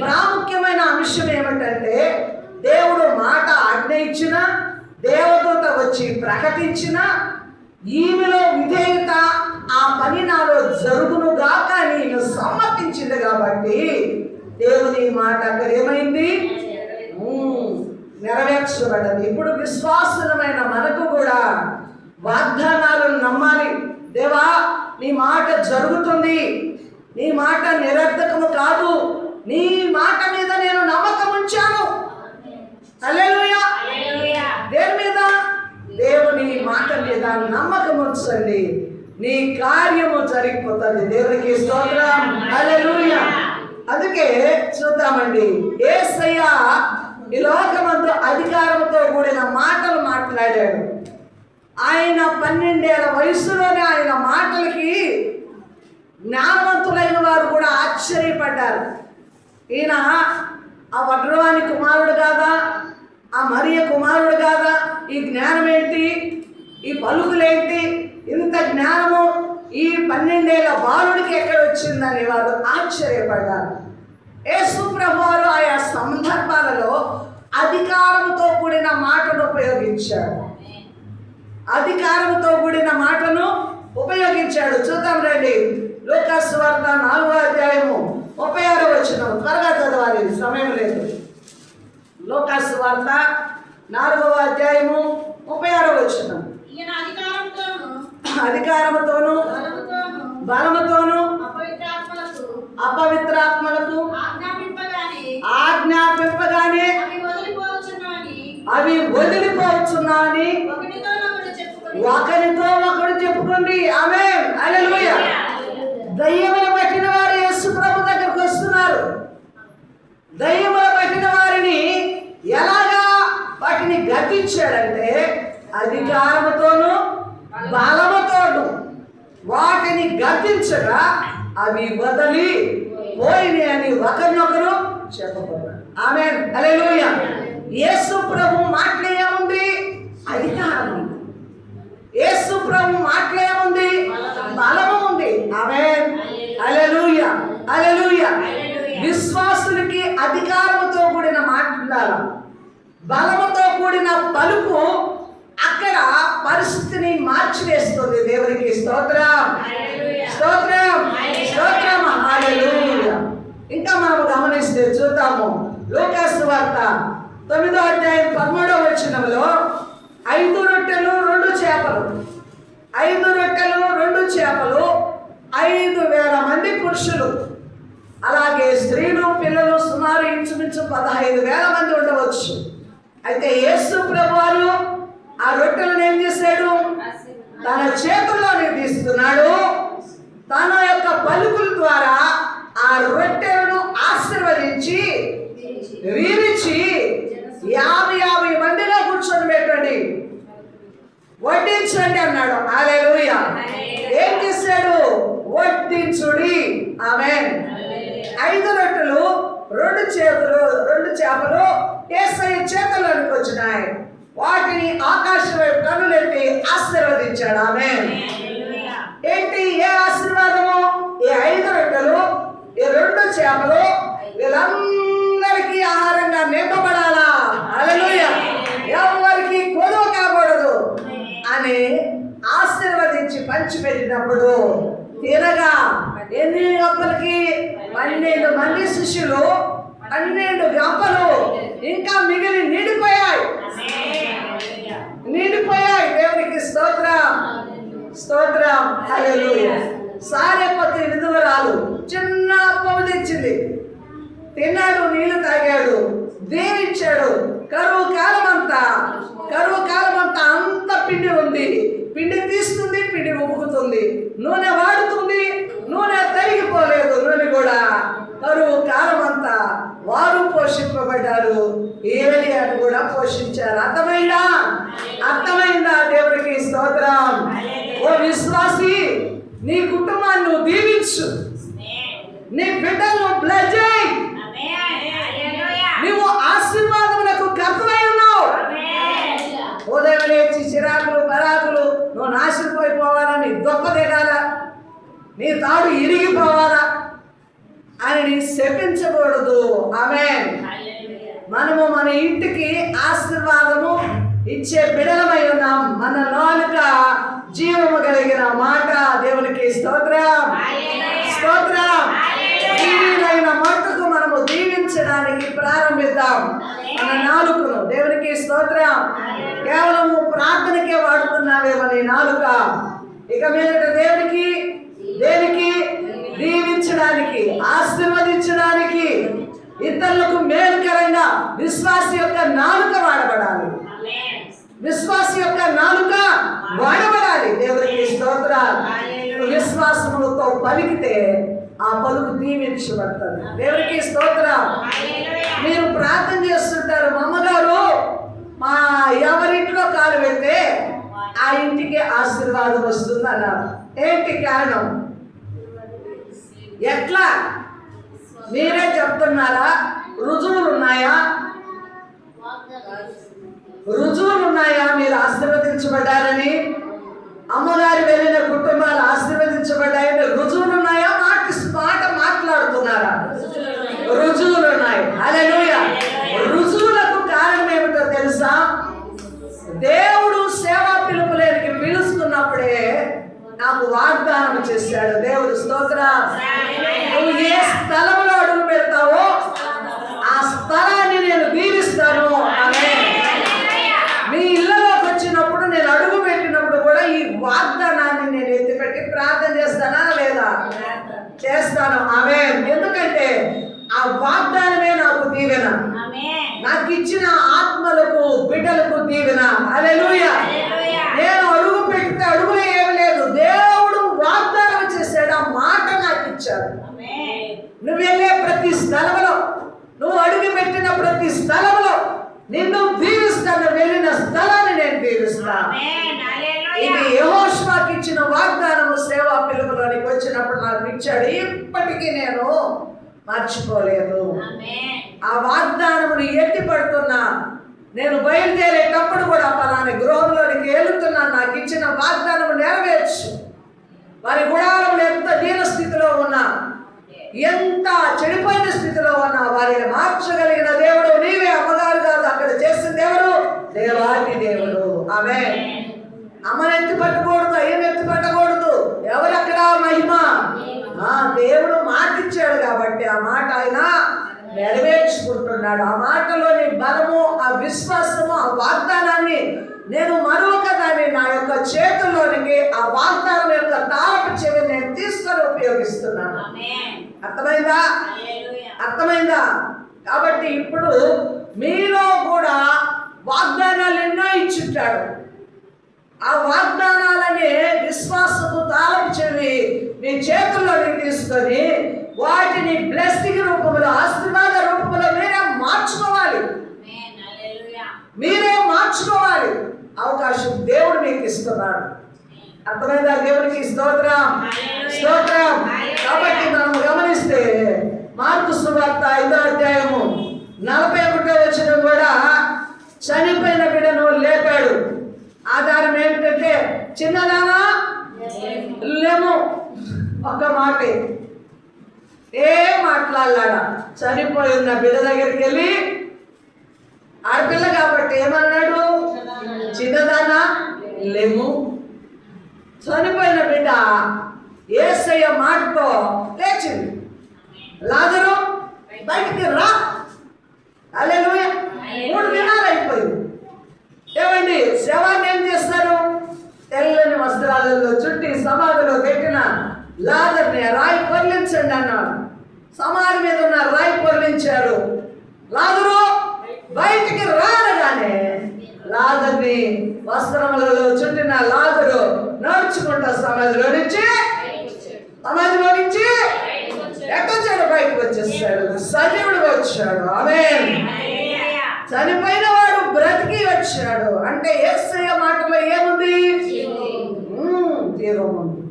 ప్రాముఖ్యమైన అంశం ఏమిటంటే, దేవుడు మాట ఆజ్ఞ ఇచ్చిన, దేవదూత వచ్చి ప్రకటించిన, ఈమెలో విధేయత, ఆ పని నాలో జరుగునుగా కానీ ఈమె సమ్మతించింది కాబట్టి దేవుని మాట అక్కడ ఏమైంది? నెరవేర్చబడ్డది. ఇప్పుడు విశ్వాసులమైన మనకు కూడా వాగ్దానాలను నమ్మాలి. దేవా, నీ మాట జరుగుతుంది, నీ మాట నిరర్ధకము కాదు, నీ మాట మీద నేను నమ్మకం ఉంచాను. హల్లెలూయా. దేని మీద? దేవుని మాట మీద నమ్మకం ఉంచండి, నీ కార్యము జరిగిపోతుంది. దేవునికి స్తోత్రం. హల్లెలూయా. అందుకే చూద్దామండి, యేసయ్య ఈ లోకమందు అధికారంతో కూడిన మాటలు మాట్లాడాడు. ఆయన 12 ఏళ్ల వయసులోనే ఆయన మాటలకి జ్ఞానవంతులైన వారు కూడా ఆశ్చర్యపడ్డారు. ఈయన ఆ వడ్రవాని కుమారుడు కాదా, ఆ మరియ కుమారుడు కాదా, ఈ జ్ఞానం ఏంటి, ఈ పలుకులేంటి, ఇంత జ్ఞానము ఈ 12 ఏళ్ల బాలుడికి ఎక్కడ వచ్చిందని వారు ఆశ్చర్యపడ్డారు. యేసు ప్రభువారు ఆయా సందర్భాలలో అధికారంతో కూడిన మాటను ఉపయోగించాడు. అధికారంతో కూడిన మాటను ఉపయోగించాడు. చూద్దాం రండి, లూకా సువార్త 4వ అధ్యాయము 36వ వచనం. త్వరగా చదవాలి, సమయం లేదు. లూకా సువార్త 4వ అధ్యాయము 36వ వచనం. అధికారముతోను బలముతోను అపవిత్రాత్మలకు ఆజ్ఞాపింపగానే అవి వదిలిపోవచ్చున్నాని ఒకరితో ఒకడు చెప్పుకోండి. ఆమేన్, హల్లెలూయా. దయ్యములు పట్టిన వారు యేసు ప్రభు దగ్గరకు వస్తున్నారు. దయ్యములు పట్టిన వారిని ఎలాగా వాటిని గద్దించాడంటే, అధికారముతోను బలముతోను వాటిని గద్దించగా అవి వదిలి పోయినాయి అని ఒకరినొకరు చెప్పబడ్డారు. ఆమేన్, హల్లెలూయా. యేసు ప్రభు మాటలు ఏముంది? అధికారం ఉంది. యేసు ప్రభు మాటలు ఏముంది? బలము ఉంది. ఆమేన్, హల్లెలూయా, హల్లెలూయా. విశ్వాసులకి అధికారముతో కూడిన మాట ఉండాలి, బలముతో కూడిన పలుకు అక్కడ పరిస్థితిని మార్చివేస్తుంది. దేవునికి స్తోత్రం, స్తోత్రం, స్తోత్రం. హల్లెలూయా. ఇంకా మనం గమనిస్తే చూద్దాము, లూకా సువార్త 9వ అధ్యాయం 13వ వచనంలో 5 రొట్టెలు 2 చేపలు, 5 రొట్టెలు 2 చేపలు, 5,000 మంది పురుషులు, అలాగే స్త్రీలు పిల్లలు సుమారు ఇంచుమించు 15,000 మంది ఉండవచ్చు. అయితే యేసు ప్రభువారు ఆ రొట్టెలను ఏం చేశాడు? తన చేతుల్లోనే తీస్తున్నాడు. తన యొక్క పలుకుల ద్వారా ఆ రొట్టెలను ఆశీర్వదించి వీరిచి 50 మందిలో కూర్చొని పెట్టండి, వడ్డించండి అన్నాడు. హల్లెలూయా. ఏం చేశాడు? వడ్డించుడి. ఆమేన్. 5 రొట్టెలు 2 చేపలు యేసయ్య చేతుల్లోనికి వచ్చినాయి. వాటిని ఆకాశం వైపు కన్నులెత్తి ఆశీర్వదించాడు. ఆమేన్. ఏంటి ఏ ఆశీర్వాదము? ఈ 5 రొట్టెలు, ఈ 2 చేపలు వీళ్ళందరికీ ఆహారంగా నింపబడాలా. హల్లెలూయా. ఎవరికి కొలువ కాకూడదు అని ఆశీర్వదించి పంచిపెట్టినప్పుడు తినగా ఎన్ని గంపలకి 12 మంది శిష్యులు 12 గంపలు ఇంకా మిగిలి నిండిపోయాయి. దేవునికి స్తోత్రం, స్తోత్రం. హల్లెలూయా. సారెపతి విధవరాలు చిన్న అప్పం తెచ్చింది, తిన్నాడు, నీళ్లు తాగాడు, దీవించాడు. కరువు కాలం అంతా అంత పిండి ఉంది. పిండి తీస్తుంది, పిండి ఉబ్బుకుతుంది, నూనె వాడుతుంది, నూనె తరిగిపోలేదు. నూనె కూడా కరువు కాలం అంతా వారు పోషింపబడ్డారు, ఏలియాను కూడా పోషించారు. అర్థమైందా? దేవునికి స్తోత్రం. ఓ విశ్వాసి, నీ కుటుంబాన్ని నువ్వు దీవించు, నీ బిడ్డలను బ్లెస్ చేయి. నువ్వు ఆశీర్వాదములకు కర్తమై ఉన్నావు. ఉదయం లేచి చిరాకులు పరాకులు నువ్వు నాశనపోయిపోవాలని దొప్ప దిగాల, నీ తాడు ఇరిగిపోవాలా అని నీ శపించకూడదు. ఆమేన్. మనము మన ఇంటికి ఆశీర్వాదము ఇచ్చే బిడలమై ఉన్నాం. మన నాలుక జీవము కలిగిన మాట. దేవునికి స్తోత్రం, స్తోత్రం. దీవెనైన మట్టుకు మనము దీవించడానికి ప్రారంభిద్దాం మన నాలుకను. దేవునికి స్తోత్రం. కేవలము ప్రార్థనకే వాడుతున్నావేమో నీ నాలుక. ఇక మీదట దేనికి దీవించడానికి, ఆశీర్వదించడానికి, ఇతరులకు మేలుకరంగా విశ్వాసి యొక్క నాలుక వాడబడాలి. విశ్వాసి యొక్క నాలుక వాడబడాలి. దేవునికి స్తోత్రం. విశ్వాసములతో పలికితే ఆ పలుకు దీవించబడుతుంది. దేవునికి స్తోత్రం. మీరు ప్రార్థన చేస్తుంటారు, మా అమ్మగారు మా ఎవరింట్లో కాలు పెడితే ఆ ఇంటికి ఆశీర్వాదం వస్తుంది అన్నారు. ఏంటి కారణం? ఎట్లా? మీరే చెప్తున్నారా? రుజువులు ఉన్నాయా మీరు ఆశీర్వదించబడ్డారని? అమ్మగారు వెళ్ళిన కుటుంబాలు ఆశీర్వదించబడ్డాయని రుజువులు ఉన్నాయా? మాట మాట్లాడుతున్నారా? రుజువులు ఉన్నాయి. హల్లెలూయా. రుజువులకు కారణం ఏమిటో తెలుసా? దేవుడు సేవా పిలుపులేనికి పిలుస్తున్నప్పుడే నాకు వాగ్దానం చేశాడు. దేవుడు స్తోత్రం. నువ్వు ఏ స్థలంలో అడుగు పెడతావో ఆ స్థలాన్ని నేను దీవిస్తాను. మీ ఇళ్ళలోకి వచ్చినప్పుడు, నేను అడుగు పెట్టినప్పుడు కూడా ఈ వాగ్దానాన్ని నేను ఎత్తిపెట్టి ప్రార్థన చేస్తానా లేదా? చేస్తాను. ఆమేన్. ఎందుకంటే ఆ వాగ్దానమే నాకు దీవెన, నాకు ఇచ్చిన ఆత్మలకు బిడ్డలకు దీవెన. హల్లెలూయా. నేను అడుగు పెడితే అడుగులో ఏమి లేదు, దేవుడు వాగ్దానం చేశాడు, ఆ మాట నాకు ఇచ్చాడు. నువ్వు వెళ్ళే ప్రతి స్థలంలో, నువ్వు అడుగు పెట్టిన ప్రతి స్థలంలో నిన్ను దీవిస్తాను. వెళ్ళిన స్థలాన్ని నేను దీవిస్తాను. ఇది యెహోషువకి ఇచ్చిన వాగ్దానము. సేవా పిలుపులోనికి వచ్చినప్పుడు నాకు ఇచ్చాడు. ఇప్పటికీ నేను మర్చిపోలేదు. ఆ వాగ్దానమును ఎత్తి పడుతున్నా. నేను బయలుదేరేటప్పుడు కూడా పలానా గృహంలోనికి వెళుతున్నాను, నాకు ఇచ్చిన వాగ్దానము నెరవేర్చు. వారి గుడారంలో ఎంత దీన స్థితిలో ఉన్నా, ఎంత చెడిపోయిన స్థితిలో ఉన్నా వారిని మార్చగలిగిన దేవుడు నీవే. అమ్మగారు కాదు, అక్కడ చేసింది ఎవరు? దేవాది దేవుడు. ఆమేన్. అమ్మని ఎత్తి పట్టకూడదు, అయ్యని ఎత్తి పట్టకూడదు. ఎవరు అక్కడ మహిమ? దేవుడు మాట ఇచ్చాడు కాబట్టి ఆ మాట ఆయన నెరవేర్చుకుంటున్నాడు. ఆ మాటలోని బలము, ఆ విశ్వాసము, ఆ వాగ్దానాన్ని నేను మరొక దాన్ని నా యొక్క చేతుల్లోనికి, ఆ వాగ్దానం యొక్క తాళపు చెవిని నేను తీసుకొని ఉపయోగిస్తున్నాను. అర్థమైందా? కాబట్టి ఇప్పుడు మీలో కూడా వాగ్దానాలు ఎన్నో ఇచ్చుంటాడు. ఆ వాగ్దానాలనే విశ్వాసము తాళపు చెవి మీ చేతుల్లోకి తీసుకొని వాటిని బ్లెస్సింగ్ రూపంలో, ఆశీర్వాద రూపంలో మీరే మార్చుకోవాలి. అవకాశం దేవుడు మీకు ఇస్తున్నాడు. అర్థమైందా? దేవునికి స్తోత్రం, స్తోత్రం. కాబట్టి మనం గమనిస్తే మార్కు సువార్త 5వ అధ్యాయము 41వ వచనం కూడా చనిపోయిన బిడ్డను లేపాడు. ఆధారం ఏమిటంటే, చిన్నదానా లేము, ఒక్క మాటే. ఏం మాట్లాడలాడా. చనిపోయి ఉన్న బిడ్డ దగ్గరికి వెళ్ళి, ఆడపిల్ల కాబట్టి ఏమన్నాడు, చిన్నదానా లేము. చనిపోయిన బిడ్డ యేసయ్య మాటతో లేచింది, లాజరు బయటికి రా. హల్లెలూయా. 3 దినాలు అయిపోయింది. ఏమండి, శవాన్ని ఏం చేస్తారు, తెల్లని వస్త్రాలలో చుట్టి సమాధిలో పెట్టిన లాజర్ని రాయి పొర్లించండి అన్నాడు. సమాధి మీద ఉన్న రాయి పొర్లించారు. లాజరు బయటికి రానగానే లాజర్ని వస్త్రములలో చుట్టిన లాజరు నడుచుకుంటా సమాధిలో నుంచి ఎక్కొచ్చాడు, బయటకు వచ్చేసాడు, సజీవుడు వచ్చాడు. ఆమేన్. చనిపోయిన వాడు బ్రతికి వచ్చాడు అంటే యేసయ్య మాటలో ఏముంది, జీవం ఉంది.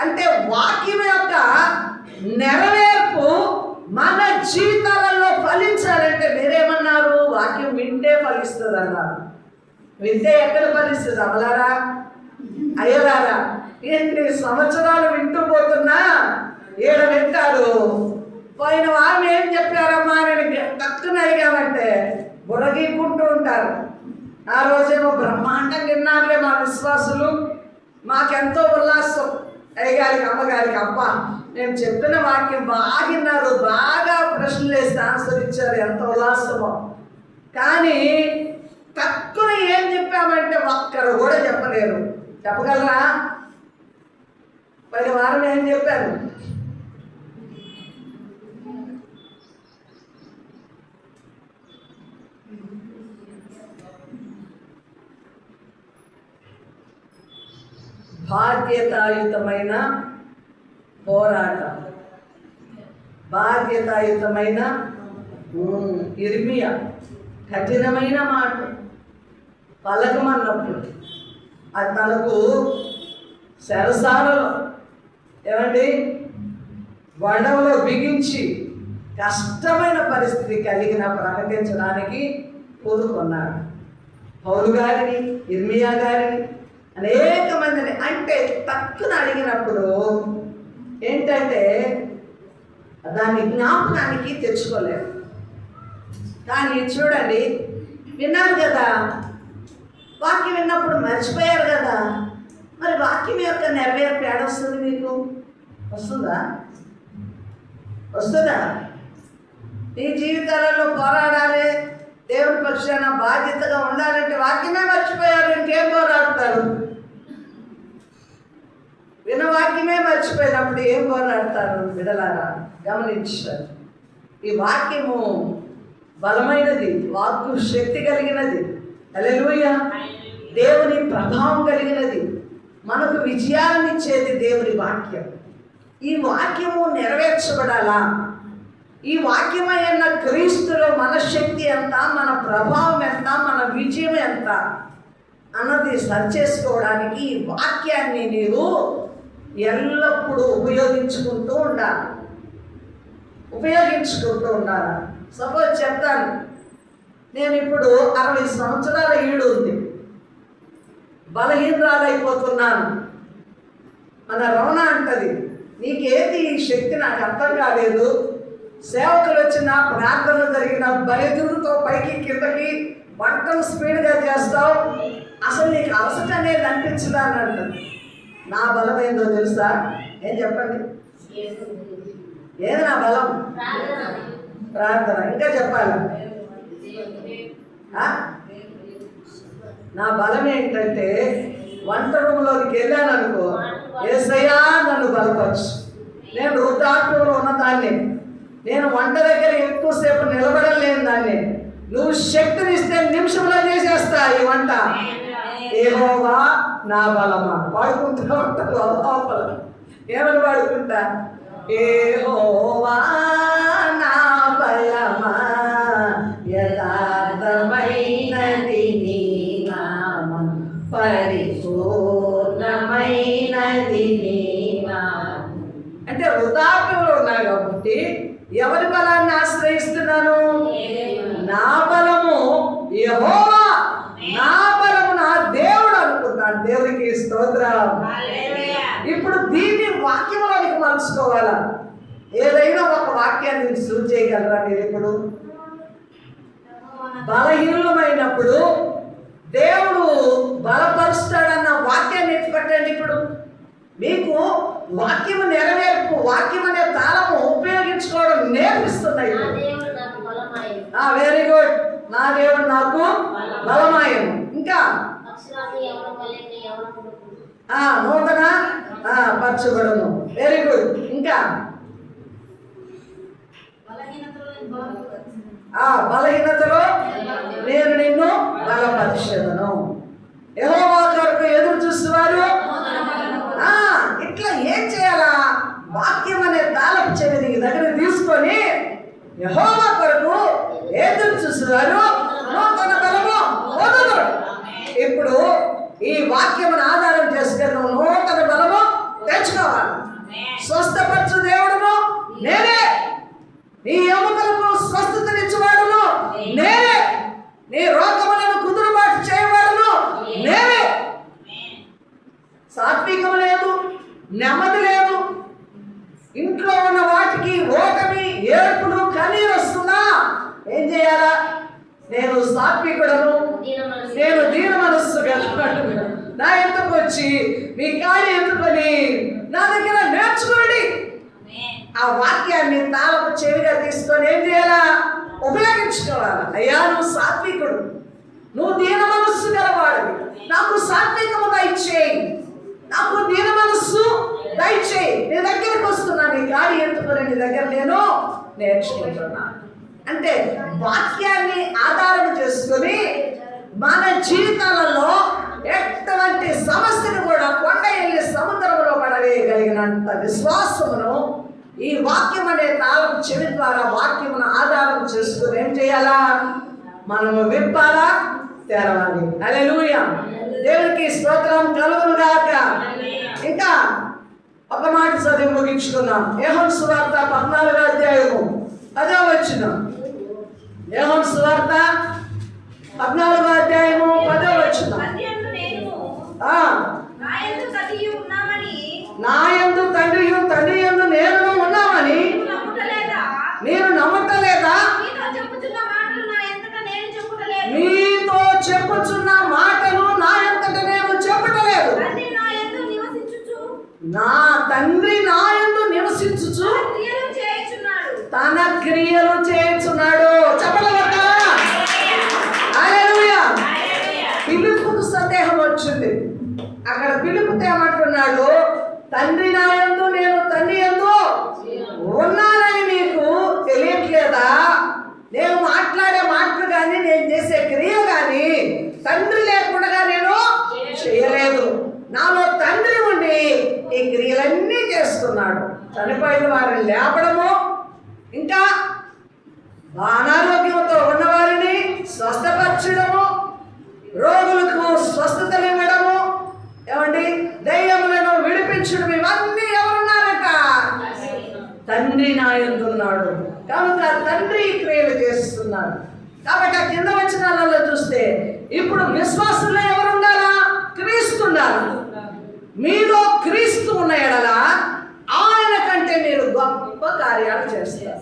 అంటే వాక్యం యొక్క నెరవేర్పు మన జీవితాలలో ఫలించాలంటే మీరేమన్నారు, వాక్యం వింటే ఫలిస్తుంది అన్నారు. వింటే ఎక్కడ ఫలిస్తుంది అమలారా అయ్యలారా? ఎన్ని సంవత్సరాలు వింటూ పోతున్నా ఈడ వింటారు. పోయిన వారం ఏం చెప్పారమ్మా నేను తక్కువ అడిగామంటే బుడగీకుంటూ ఉంటారు. ఆ రోజేమో బ్రహ్మాండంగా విన్నారులే మా విశ్వాసులు, మాకెంతో ఉల్లాసం. అయ్యగారికి అమ్మగారికి అబ్బా నేను చెప్పిన వాక్యం బాగా విన్నారు, బాగా ప్రశ్నలు వేసి ఆన్సర్ ఇచ్చారు, ఎంత ఉల్లాసమో. కానీ తక్కువ ఏం చెప్పామంటే ఒక్కరు కూడా చెప్పలేరు. చెప్పగలరా? పోయిన వారం ఏం చెప్పాను, బాధ్యతాయుతమైన పోరాటం, బాధ్యతాయుతమైన ఇర్మియా కఠినమైన మాట పలకమన్నప్పుడు అది తనకు సరసాలలో ఏమండి వడవలో బిగించి కష్టమైన పరిస్థితి కలిగిన ప్రకటించడానికి కోరుకున్నాడు. పౌలు గారిని, ఇర్మియా గారిని, అనేక మందిని. అంటే తక్కువ అడిగినప్పుడు ఏంటంటే దాన్ని జ్ఞాపకానికి తెచ్చుకోలేరు. కానీ చూడండి, విన్నారు కదా, వాక్యం విన్నప్పుడు మర్చిపోయారు కదా, మరి వాక్యం యొక్క నెరవేర్పు ఏడొస్తుంది మీకు? వస్తుందా? ఈ జీవితాలలో పోరాడాలి, దేవుడి పక్షాన బాధ్యతగా ఉండాలంటే వాక్యమే మర్చిపోయారు, ఇంకేం పోరాడతారు? విన్న వాక్యమే మర్చిపోయినప్పుడు ఏం పోరాడతారు? బిడలారా గమనించారు. ఈ వాక్యము బలమైనది, వాక్కు శక్తి కలిగినది. హల్లెలూయా. దేవుని ప్రభావం కలిగినది, మనకు విజయాన్ని ఇచ్చేది దేవుని వాక్యం. ఈ వాక్యము నెరవేర్చబడాలా? ఈ వాక్యమైన క్రీస్తులో మన శక్తి ఎంత, మన ప్రభావం ఎంత, మన విజయం ఎంత అన్నది సరి చేసుకోవడానికి ఈ వాక్యాన్ని నీవు ఎల్లప్పుడూ ఉపయోగించుకుంటూ ఉండాలి. సపోజ్ చెప్తాను, నేను ఇప్పుడు 60 సంవత్సరాల ఈడు ఉంది, బలహీనరాలైపోతున్నాను. మన రమణ అంటది, నీకేది ఈ శక్తి నాకు అర్థం కాలేదు, సేవకులు వచ్చిన ప్రార్థనలు జరిగిన బలిదురుతో పైకి కిందకి వంటలు స్పీడ్గా చేస్తావు, అసలు నీకు అలసట అనేది అనిపించదా అని అంటుంది. నా బలం ఏందో తెలుసా? ఏం చెప్పండి, ఏది నా బలం? ప్రార్థన. ఇంకా చెప్పాలి, నా బలం ఏంటంటే వంట రూమ్లోకి వెళ్ళాను అనుకో, యేసయ్యా నన్ను బలపరచు. నేను వృద్ధాప్యంలో ఉన్నదాన్ని, నేను వంట దగ్గర ఎక్కువసేపు నిలబడలేని దాన్ని, నువ్వు శక్తినిస్తే నిమిషంలో చేసేస్తా ఈ వంట. యెహోవా నా బలమా. పాడుకుంటా ఉంటాను లోపల. ఏమని పాడుకుంటా? యెహోవా నా బలమా, యథార్థమైనది నీ నామం, పరిపూర్ణమైనది నీ నామం. అంటే వృద్ధాప్యంలో ఉన్నా కాబట్టి ఎవరి బలాన్ని ఆశ్రయిస్తున్నాను? నా బలము యెహోవా, నా బలము నా దేవుడు అనుకున్నాను. దేవునికి స్తోత్రం. ఇప్పుడు దీన్ని వాక్యంలోనికి మలుచుకోవాలా? ఏదైనా ఒక వాక్యాన్ని సూచన చేయగలరా మీరు? ఇప్పుడు బలహీనమైనప్పుడు దేవుడు బలపరుస్తాడన్న వాక్యాన్ని ఎత్తిపట్టండి. ఇప్పుడు మీకు వాక్యము నెరవేర్పు, వాక్యం అనే తాళము ఉపయోగించుకోవడం నేర్పిస్తున్నాయి. Very good. నా దేవుడు నాకు బలమాయం. ఇంకా నూతన పరచబడను. Very good. ఇంకా బలహీనతలో నేను నిన్ను బలపరిచెదను. యెహోవా కొరకు ఎదురు చూసేవారు ఇట్లా ఏం చేయాలా? వాక్యం అనే తాళపు చెవిని దగ్గర తీసుకొని యెహోవా కొరకు ఎదురు చూసేవారు నూతన బలము పొందుదురు. ఇప్పుడు ఈ వాక్యమును ఆధారం చేసుకుని నువ్వు నూతన బలము తెచ్చుకోవాలి. స్వస్థపరచు దేవుడును నేనే, నీ ఎముకలకు స్వస్థతనిచ్చేవాడును నేనే, నీ రోగములను కుదురుబాటు చేయవాడును నేనే. సాత్వికం లేదు, నెమ్మది లేదు, ఇంట్లో ఉన్న వాటికి ఓటమి, ఏడుపులు, కన్నీరు వస్తుందా? ఏం చేయాలా? నేను సాత్వికుడను, నేను దీన మనస్సు గలవాడు, నా ఎత్తుకు వచ్చి మీ కార్యం ఎత్తుకొని నా దగ్గర నేర్చుకోండి. ఆ వాక్యాన్ని తాళపు చెవిగా తీసుకొని ఏం చేయాలా? ఉపయోగించుకోవాలా. అయ్యా నువ్వు సాత్వికుడు, నువ్వు దీన మనస్సు గలవాడివి, నాకు సాత్వికము దయచేయి, నాకు దీన మనస్సు దయచేయి, నీ దగ్గరకు వస్తున్నా, నీ గాడి ఎత్తుకొని నీ దగ్గర నేను నేర్చుకుంటున్నా. అంటే వాక్యాన్ని ఆధారం చేసుకొని మన జీవితాలలో ఎటువంటి సమస్యను కూడా కొండ వెళ్ళి సముద్రంలో పడవేయగలిగినంత విశ్వాసమును ఈ వాక్యం అనే తాళం చెవి ద్వారా వాక్యమును ఆధారం చేసుకుని ఏం చేయాలా? మనము విప్పాలా, తెరవాలి. హల్లెలూయా. దేవునికి స్తోత్రం కలుగును గాక. ఇంకా ఒక మాట చదివి ముగించుకుందాం. యోహాను సువార్త 14వ అధ్యాయము 10వ వచనం. యోహాను సువార్త 14వ అధ్యాయము 10వ వచనం. నా యందు తండ్రియు తండ్రి యందు నేను ఉన్నామని మీరు నమ్మటలేదా? మీతో చెప్పుచున్న మాటలు నా ఎంతట నేను చెప్పటలేదు. నా తండ్రి నా యందు నివసించుచు తన క్రియలు చేయుచున్నాడు. చెప్పలేదా? హల్లెలూయా. ఫిలిప్పుకు సందేహం వచ్చింది. అక్కడ ఫిలిప్పుతో ఏమంటున్నాడు? తండ్రి నా యందు నేను తండ్రి యందు ఉన్నానని మీకు తెలియట్లేదా? నేను మాట్లాడే మాటలు కానీ నేను చేసే క్రియ కానీ తండ్రి లేకుండా నేను చేయలేదు. నాలో తండ్రి ఉండి ఈ క్రియలన్నీ చేస్తున్నాడు. చనిపోయిన వారిని లేపడము, ఇంకా అనారోగ్యంతో ఉన్నవారిని స్వస్థపరచడము, రోగులకు స్వస్థతలు ఇవ్వడము, ఏమండి దయ్యములను విడిపించడం, ఇవన్నీ ఎవరున్నారట? తండ్రి నా యందు ఉన్నాడు కనుక తండ్రి క్రియలు చేస్తున్నాడు. కాబట్టి ఆ కింద వచనాలలో చూస్తే ఇప్పుడు విశ్వాసంలో ఎవరు ఉండాలా? క్రీస్తు ఉండాలా. మీలో క్రీస్తు ఉన్న ఎడల ఆయన కంటే మీరు గొప్ప కార్యాలు చేస్తారు.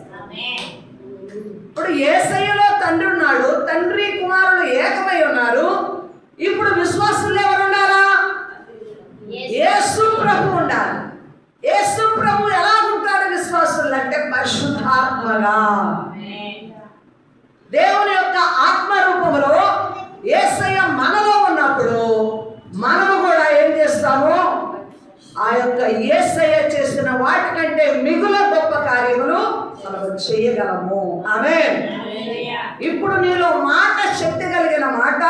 ఇప్పుడు యేసయ్యలో తండ్రి ఉన్నాడు, తండ్రి కుమారుడు ఏకమై ఉన్నారు. ఇప్పుడు విశ్వాసంలో ఎవరు ఉండాలా? యేసు ప్రభు ఉండాలి. యేసు ప్రభు ఎలా ఉంటాడు విశ్వాసులు అంటే పరిశుద్ధాత్మగా, దేవుని యొక్క ఆత్మ రూపంలో యేసయ్య మనలో ఉన్నప్పుడు మనము కూడా ఏం చేస్తాము? ఆ యొక్క యేసయ్య చేసిన వాటికంటే మిగుల గొప్ప కార్యములు మనం చేయగలము. ఆమేన్. ఇప్పుడు నీలో మాట శక్తి కలిగిన మాట,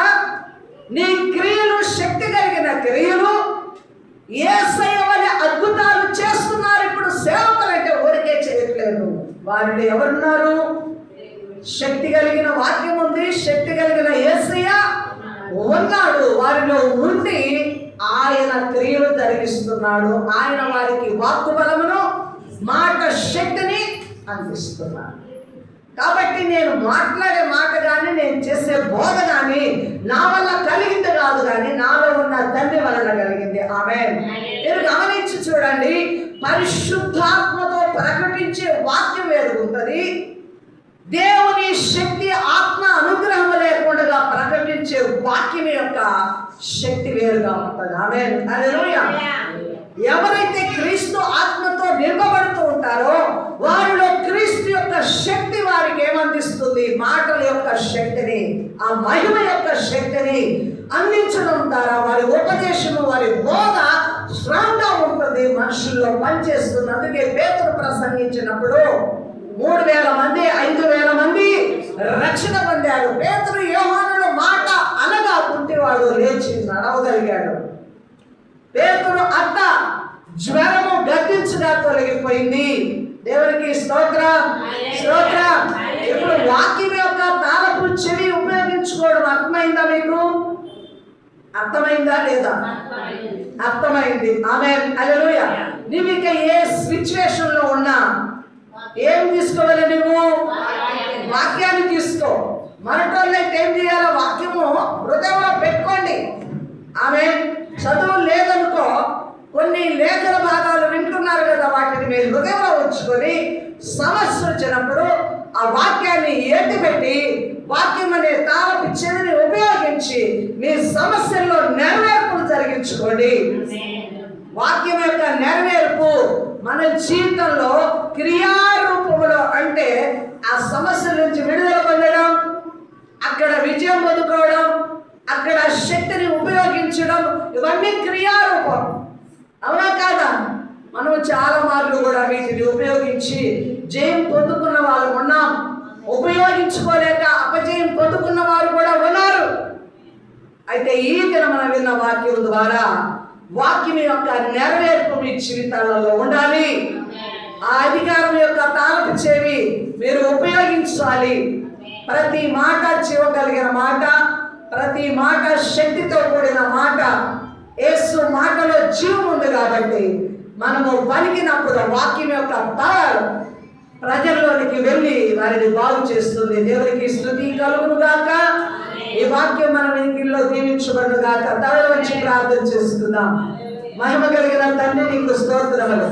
నీ క్రియలు శక్తి కలిగిన క్రియలు యేసయ్య వలె అద్భుతాలు చేస్తున్నారు. ఇప్పుడు సేవకులు అంటే ఊరికే చేయట్లేదు. వారిలో ఎవరున్నారు? శక్తి కలిగిన వాక్యం ఉంది, శక్తి కలిగిన యేసయ్య ఉన్నాడు. వారిలో ఉండి ఆయన క్రియలు జరిగిస్తున్నాడు. ఆయన వారికి వాక్కు బలమును, మాట శక్తిని అందిస్తున్నాడు. కాబట్టి నేను మాట్లాడే మాట కానీ నేను చేసే బోధ కానీ నా వల్ల కలిగింది కాదు, కానీ నాలో ఉన్న తండ్రి వలన కలిగింది. ఆమేన్. మీరు గమనించి చూడండి, పరిశుద్ధాత్మతో ప్రకటించే వాక్యం వేరు ఉంటుంది, దేవుని శక్తి ఆత్మ అనుగ్రహం లేకుండా ప్రకటించే వాక్యం యొక్క శక్తి వేరుగా ఉంటుంది. ఆమేన్, హల్లెలూయా. ఎవరైతే క్రీస్తు ఆత్మతో నింపబడుతూ ఉంటారో వారిలో క్రీస్తు యొక్క శక్తి వారికి ఏమందిస్తుంది? మాటల యొక్క శక్తిని, ఆ మహిమ యొక్క శక్తిని అందించడం ద్వారా వారి ఉపదేశము, వారి బోధ స్ట్రాంగ్ గా ఉంటుంది, మనుషుల్లో పనిచేస్తుంది. అందుకే పేతురు ప్రసంగించినప్పుడు 3000 మంది 5000 మంది రక్షణ పొందారు. పేతురు యోహానుల మాట అనగా కుంటివాడు లేచి నడవగలిగాడు. పేతురు అత్త జ్వరము గద్దించగా తొలగిపోయింది. దేవునికి స్తోత్రం, స్తోత్రం. ఇప్పుడు వాక్యం యొక్క తాళపు చెవి ఉపయోగించుకోవడం అర్థమైందా మీకు? అర్థమైందా లేదా? అర్థమైంది. ఆమేన్, హల్లెలూయా. నీవు ఇక ఏ సిచ్యువేషన్ లో ఉన్నా ఏం తీసుకోవాలి? నువ్వు వాక్యాన్ని తీసుకో. మనటోళ్ళైతే ఏం చేయాలో వాక్యము హృదయంలో పెట్టుకోండి. ఆమేన్. చదువు లేదనుకో, కొన్ని లేఖన భాగాలు వింటున్నారు కదా, వాటిని మీరు హృదయంలో ఉంచుకొని సమస్య వచ్చినప్పుడు ఆ వాక్యాన్ని ఎత్తిపెట్టి వాక్యం అనే తాళపు చెవిని ఉపయోగించి మీ సమస్యల్లో నెరవేర్పులు జరిగించుకోండి. వాక్యం యొక్క నెరవేర్పు మన జీవితంలో క్రియారూపంలో, అంటే ఆ సమస్య నుంచి విడుదల పొందడం, అక్కడ విజయం పొందుకోవడం, అక్కడ శక్తిని ఉపయోగించడం, ఇవన్నీ క్రియారూపం. అవునా కాదా? మనం చాలా మార్లు కూడా వీటిని ఉపయోగించి జయం పొందుకున్న వాళ్ళు ఉన్నాం, ఉపయోగించుకోలేక అపజయం పొందుకున్న వారు కూడా ఉన్నారు. అయితే ఈ దినం మనం విన్న వాక్యం ద్వారా వాక్యం యొక్క నెరవేర్పు మీ జీవితాలలో ఉండాలి. ఆ అధికారం యొక్క తాళపు చెవి మీరు ఉపయోగించాలి. ప్రతి మాట జీవగలిగిన మాట, ప్రతి మాట శక్తితో కూడిన మాట. యేసు మాటలో జీవం ఉంది కాబట్టి మనము పలికినప్పుడు వాక్యం యొక్క పవర్ ప్రజల్లోనికి వెళ్ళి వారిని బాగు చేస్తుంది. దేవునికి స్తుతి కలుగును గాక. ఈ వాక్యం మన ఇంటిలో దీవించబడును గాక. తల వచ్చి ప్రార్థన చేసుకుందాం. మహిమ కలిగిన తండ్రి, నీకు స్తోత్రములు.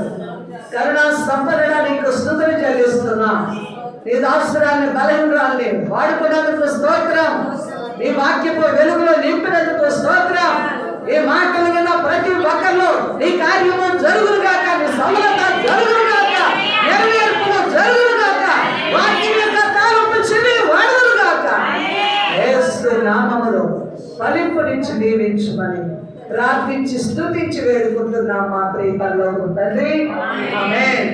కరుణా సంపన్న నీకు స్తుతులు చెల్లిస్తున్నాం. నీ దాసురాన్ని బలహీనురాల్ని వాడుకున్నందుకు స్తోత్రం. నీ వాక్యపు వెలుగులో నింపినందుకు స్తోత్రం. ఈ మాటలు విన్న ప్రతి ఒక్కరిలో నీ కార్యము జరుగునుగాక, నీ సమలత జరుగునుగాక, నెరవేర్పులు జరుగునుగాక, వాక్యం యొక్క తాళపు చెవి వాడునుగాక. యేసు నామములో ఫలింపునిచ్చి దీవించుమని ప్రార్థించి స్తుతించి వేడుకుంటున్నాం మా ప్రియ పరలోకపు తండ్రి. ఆమేన్.